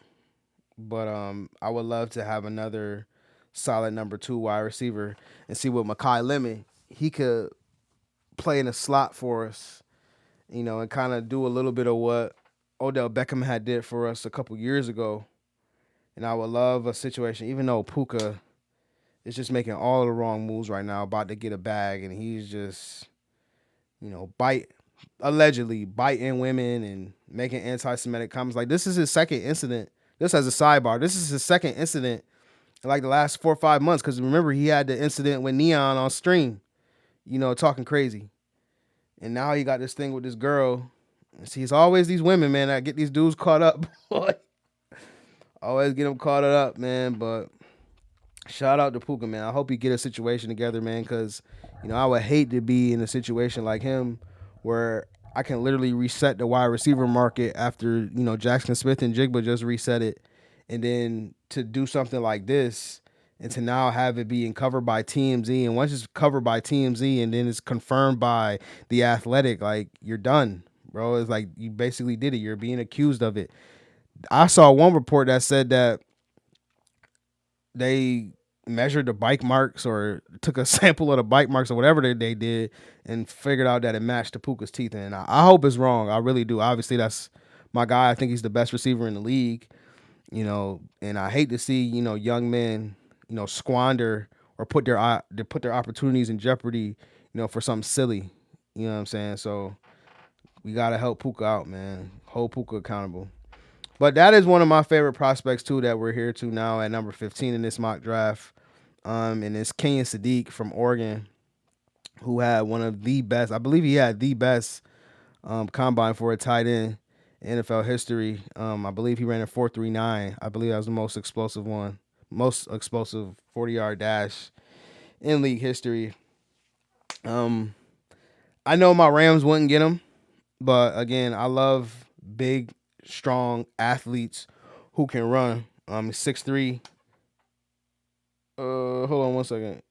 But I would love to have another solid number two wide receiver and see what Makai Lemon he could play in a slot for us, and kind of do a little bit of what Odell Beckham had did for us a couple years ago. And I would love a situation, even though Puka is just making all the wrong moves right now, about to get a bag, and he's just, bite allegedly biting women and making anti-Semitic comments. Like, this is his second incident. Just as a sidebar, this is his second incident in like the last 4 or 5 months. Because remember, he had the incident with Neon on stream, talking crazy, and now he got this thing with this girl. See, it's always these women, man, that get these dudes caught up. Always get them caught up, man. But shout out to Puka, man. I hope he get a situation together, man, because I would hate to be in a situation like him where I can literally reset the wide receiver market after Jackson Smith and Jigba just reset it, and then to do something like this and to now have it being covered by TMZ, and once it's covered by TMZ and then it's confirmed by the Athletic, like, you're done, bro. It's like you basically did it. You're being accused of it. I saw one report that said that they measured the bike marks or took a sample of the bike marks or whatever they did and figured out that it matched the Puka's teeth. And I hope it's wrong. I really do. Obviously, that's my guy. I think he's the best receiver in the league, and I hate to see, young men, squander or put their opportunities in jeopardy, for something silly. You know what I'm saying? So we got to help Puka out, man. Hold Puka accountable. But that is one of my favorite prospects too that we're here to now at number 15 in this mock draft. And it's Kenyon Sadiq from Oregon, who had one of the best. I believe he had the best combine for a tight end in NFL history. I believe he ran a 4.39. I believe that was the most explosive 40-yard dash in league history. I know my Rams wouldn't get him, but again, I love big, strong athletes who can run. 6'3". Hold on one second.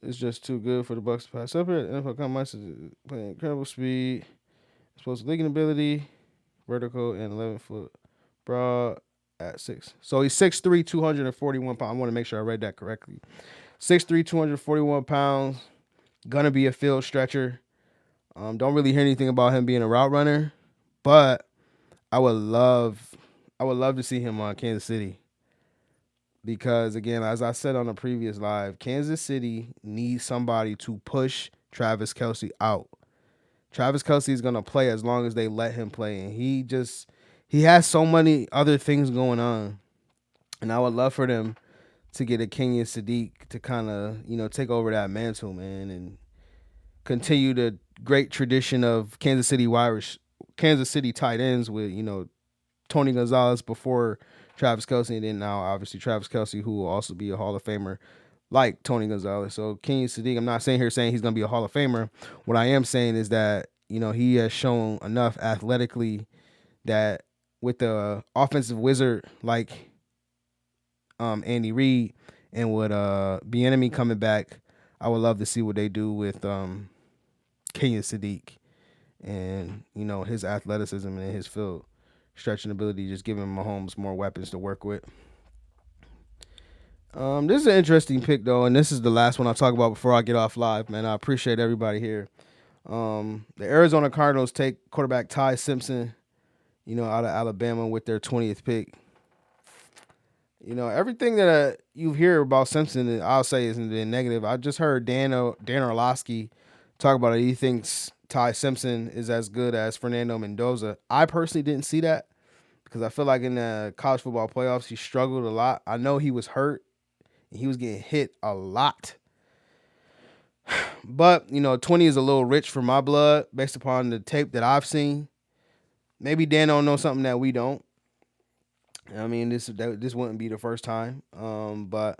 It's just too good for the Bucks to pass up here. NFL combine playing incredible speed, explosive legging ability, vertical, and 11-foot broad at 6. So he's 6'3", 241 pounds. I want to make sure I read that correctly. 6'3", 241 pounds. Gonna be a field stretcher. Don't really hear anything about him being a route runner, but I would love to see him on Kansas City. Because again, as I said on the previous live, Kansas City needs somebody to push Travis Kelce out. Travis Kelce is gonna play as long as they let him play, and he has so many other things going on. And I would love for them to get a Kenyon Sadiq to kind of take over that mantle, man, and continue the great tradition of Kansas City tight ends with Tony Gonzalez before Travis Kelce, and then now obviously Travis Kelce, who will also be a Hall of Famer like Tony Gonzalez. So Kenyon Sadiq, I'm not saying he's going to be a Hall of Famer. What I am saying is that he has shown enough athletically that with the offensive wizard like Andy Reid and with Bieniemy coming back, I would love to see what they do with Kenyon Sadiq and his athleticism and his field stretching ability, just giving Mahomes more weapons to work with. This is an interesting pick though, and this is the last one I'll talk about before I get off live, man. I appreciate everybody here. The Arizona Cardinals take quarterback Ty Simpson, out of Alabama with their 20th pick. Everything that you hear about Simpson, I'll say isn't been negative. I just heard Dan Orlovsky talk about it. He thinks Ty Simpson is as good as Fernando Mendoza. I personally didn't see that, because I feel like in the college football playoffs, he struggled a lot. I know he was hurt and he was getting hit a lot. But, 20 is a little rich for my blood based upon the tape that I've seen. Maybe Dan don't know something that we don't. I mean, this wouldn't be the first time. But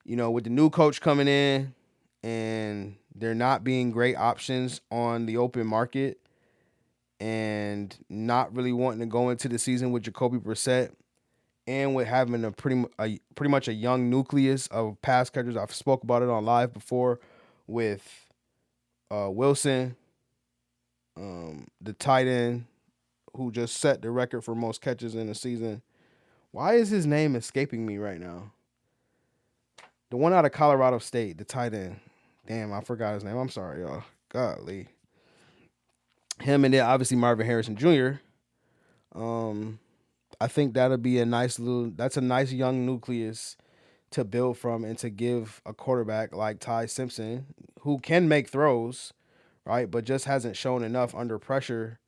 with the new coach coming in and there not being great options on the open market and not really wanting to go into the season with Jacoby Brissett and with having pretty much a young nucleus of pass catchers. I've spoke about it on live before with Wilson, the tight end who just set the record for most catches in a season. Why is his name escaping me right now? The one out of Colorado State, the tight end. Damn, I forgot his name. I'm sorry, y'all. Godly. Him and then obviously Marvin Harrison Jr. I think that's a nice young nucleus to build from and to give a quarterback like Ty Simpson, who can make throws, right, but just hasn't shown enough under pressure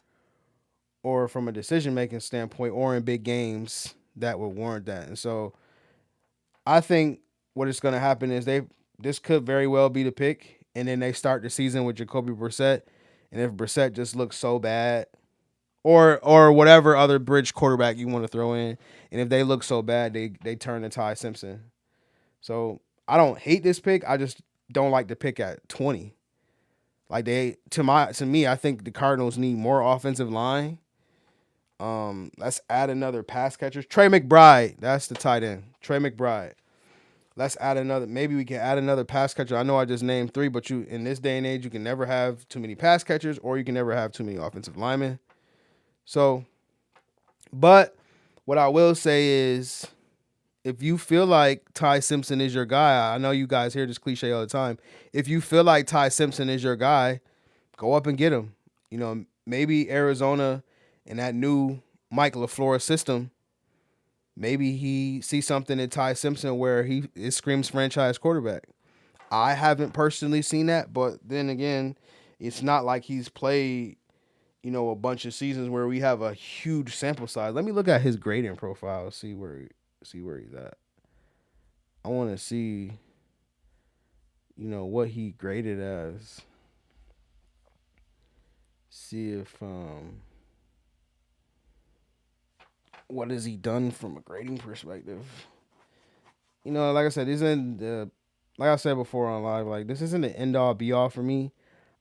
or from a decision making standpoint or in big games that would warrant that. And so I think what is going to happen is this could very well be the pick, and then they start the season with Jacoby Brissett, and if Brissett just looks so bad, or whatever other bridge quarterback you want to throw in, and if they look so bad, they turn to Ty Simpson. So I don't hate this pick. I just don't like the pick at 20. Like to me, I think the Cardinals need more offensive line. Let's add another pass catcher. Trey McBride, that's the tight end. Trey McBride. Let's add another. Maybe we can add another pass catcher. I know I just named 3, but you in this day and age, you can never have too many pass catchers, or you can never have too many offensive linemen. So, but what I will say is, if you feel like Ty Simpson is your guy, I know you guys hear this cliche all the time. If you feel like Ty Simpson is your guy, go up and get him. Maybe Arizona and that new Mike LaFleur system, maybe he sees something in Ty Simpson where it screams franchise quarterback. I haven't personally seen that, but then again, it's not like he's played, a bunch of seasons where we have a huge sample size. Let me look at his grading profile, see where he's at. I want to see, what he graded as. See if what has he done from a grading perspective. Like I said, like I said before on live, like this isn't the end all be all for me.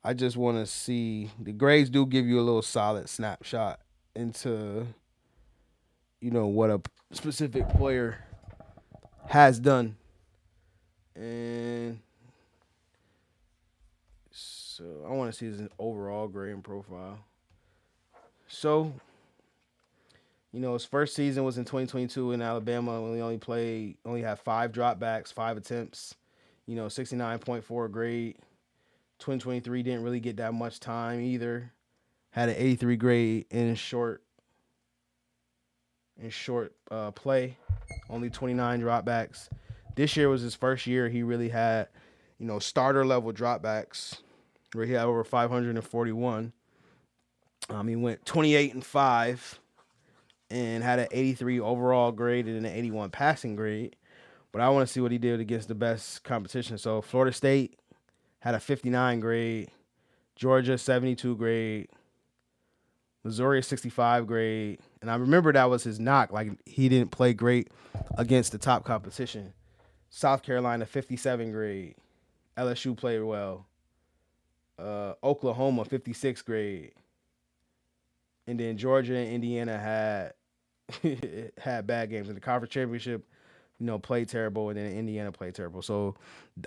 I just want to see the grades do give you a little solid snapshot into, what a specific player has done. And so I want to see his overall grading profile. So, his first season was in 2022 in Alabama. Only had 5 dropbacks, 5 attempts, 69.4 grade. 2023 didn't really get that much time either. Had an 83 grade in short play. Only 29 dropbacks. This year was his first year he really had, starter level dropbacks where he had over 541. He went 28-5 and had an 83 overall grade and an 81 passing grade. But I want to see what he did against the best competition. So Florida State had a 59 grade, Georgia 72 grade, Missouri 65 grade. And I remember that was his knock. Like, he didn't play great against the top competition. South Carolina 57 grade. LSU played well. Oklahoma 56 grade. And then Georgia and Indiana had had bad games in the conference championship. Played terrible, and then Indiana played terrible. So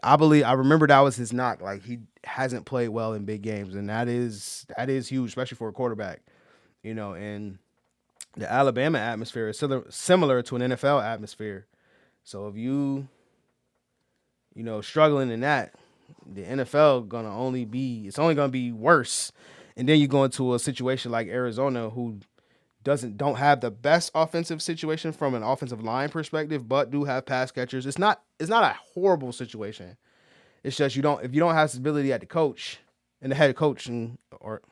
I remember that was his knock. Like, he hasn't played well in big games, and that is huge, especially for a quarterback. And the Alabama atmosphere is similar to an NFL atmosphere. So if you struggling in that, the NFL it's only gonna be worse. And then you go into a situation like Arizona, who don't have the best offensive situation from an offensive line perspective, but do have pass catchers. It's not a horrible situation. It's just if you don't have stability at the coach and the head coach, or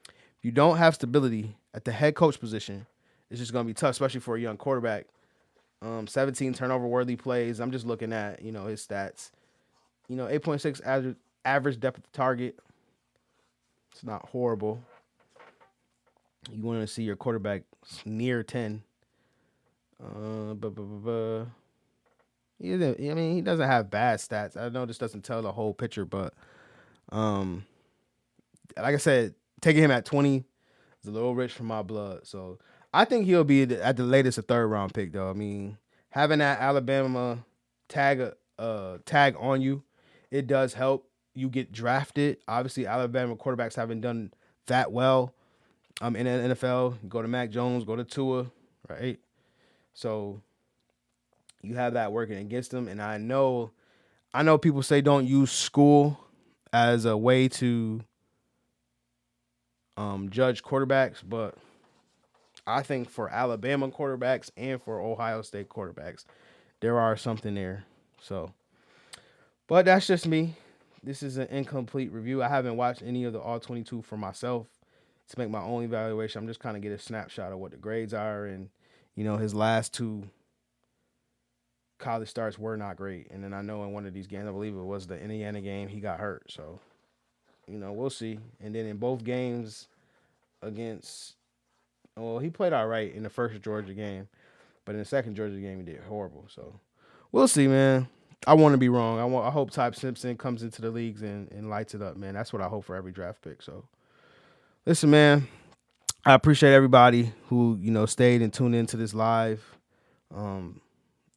if you don't have stability at the head coach position it's just gonna be tough, especially for a young quarterback. 17 turnover worthy plays. I'm just looking at his stats. 8.6 average depth of target. It's not horrible. You want to see your quarterback near 10. I mean, he doesn't have bad stats. I know this doesn't tell the whole picture, but um, like I said, taking him at 20 is a little rich for my blood. So I think he'll be at the latest a third round pick, though. I mean, having that Alabama tag on you, it does help you get drafted. Obviously, Alabama quarterbacks haven't done that well in the NFL. You go to Mac Jones, go to Tua, right? So you have that working against them. And I know people say don't use school as a way to judge quarterbacks, but I think for Alabama quarterbacks and for Ohio State quarterbacks, there are something there. So, but that's just me. This is an incomplete review. I haven't watched any of the all 22 for myself to make my own evaluation. I'm just kind of get a snapshot of what the grades are, and his last two college starts were not great. And then I know in one of these games, I believe it was the Indiana game, he got hurt. So we'll see. And then in both games against, well, he played all right in the first Georgia game, but in the second Georgia game, he did horrible. So we'll see, man. I want to be wrong. I hope Type Simpson comes into the leagues and lights it up, man. That's what I hope for every draft pick. So listen, man. I appreciate everybody who stayed and tuned into this live.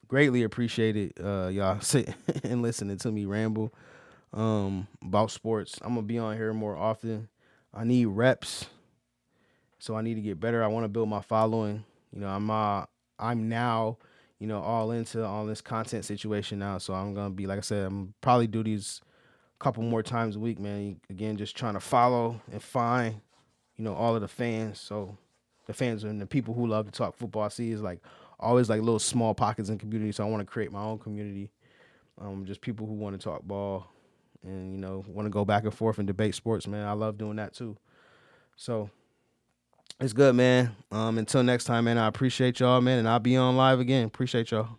Greatly appreciated y'all sitting and listening to me ramble about sports. I'm gonna be on here more often. I need reps, so I need to get better. I want to build my following. I'm now all into all this content situation now. So I'm gonna be, like I said, I'm probably do these a couple more times a week, man. Again, just trying to follow and find all of the fans. So the fans and the people who love to talk football, I see is like always like little small pockets in community. So I want to create my own community. Just people who want to talk ball and want to go back and forth and debate sports, man. I love doing that too. So it's good, man. Until next time, man. I appreciate y'all, man, and I'll be on live again. Appreciate y'all.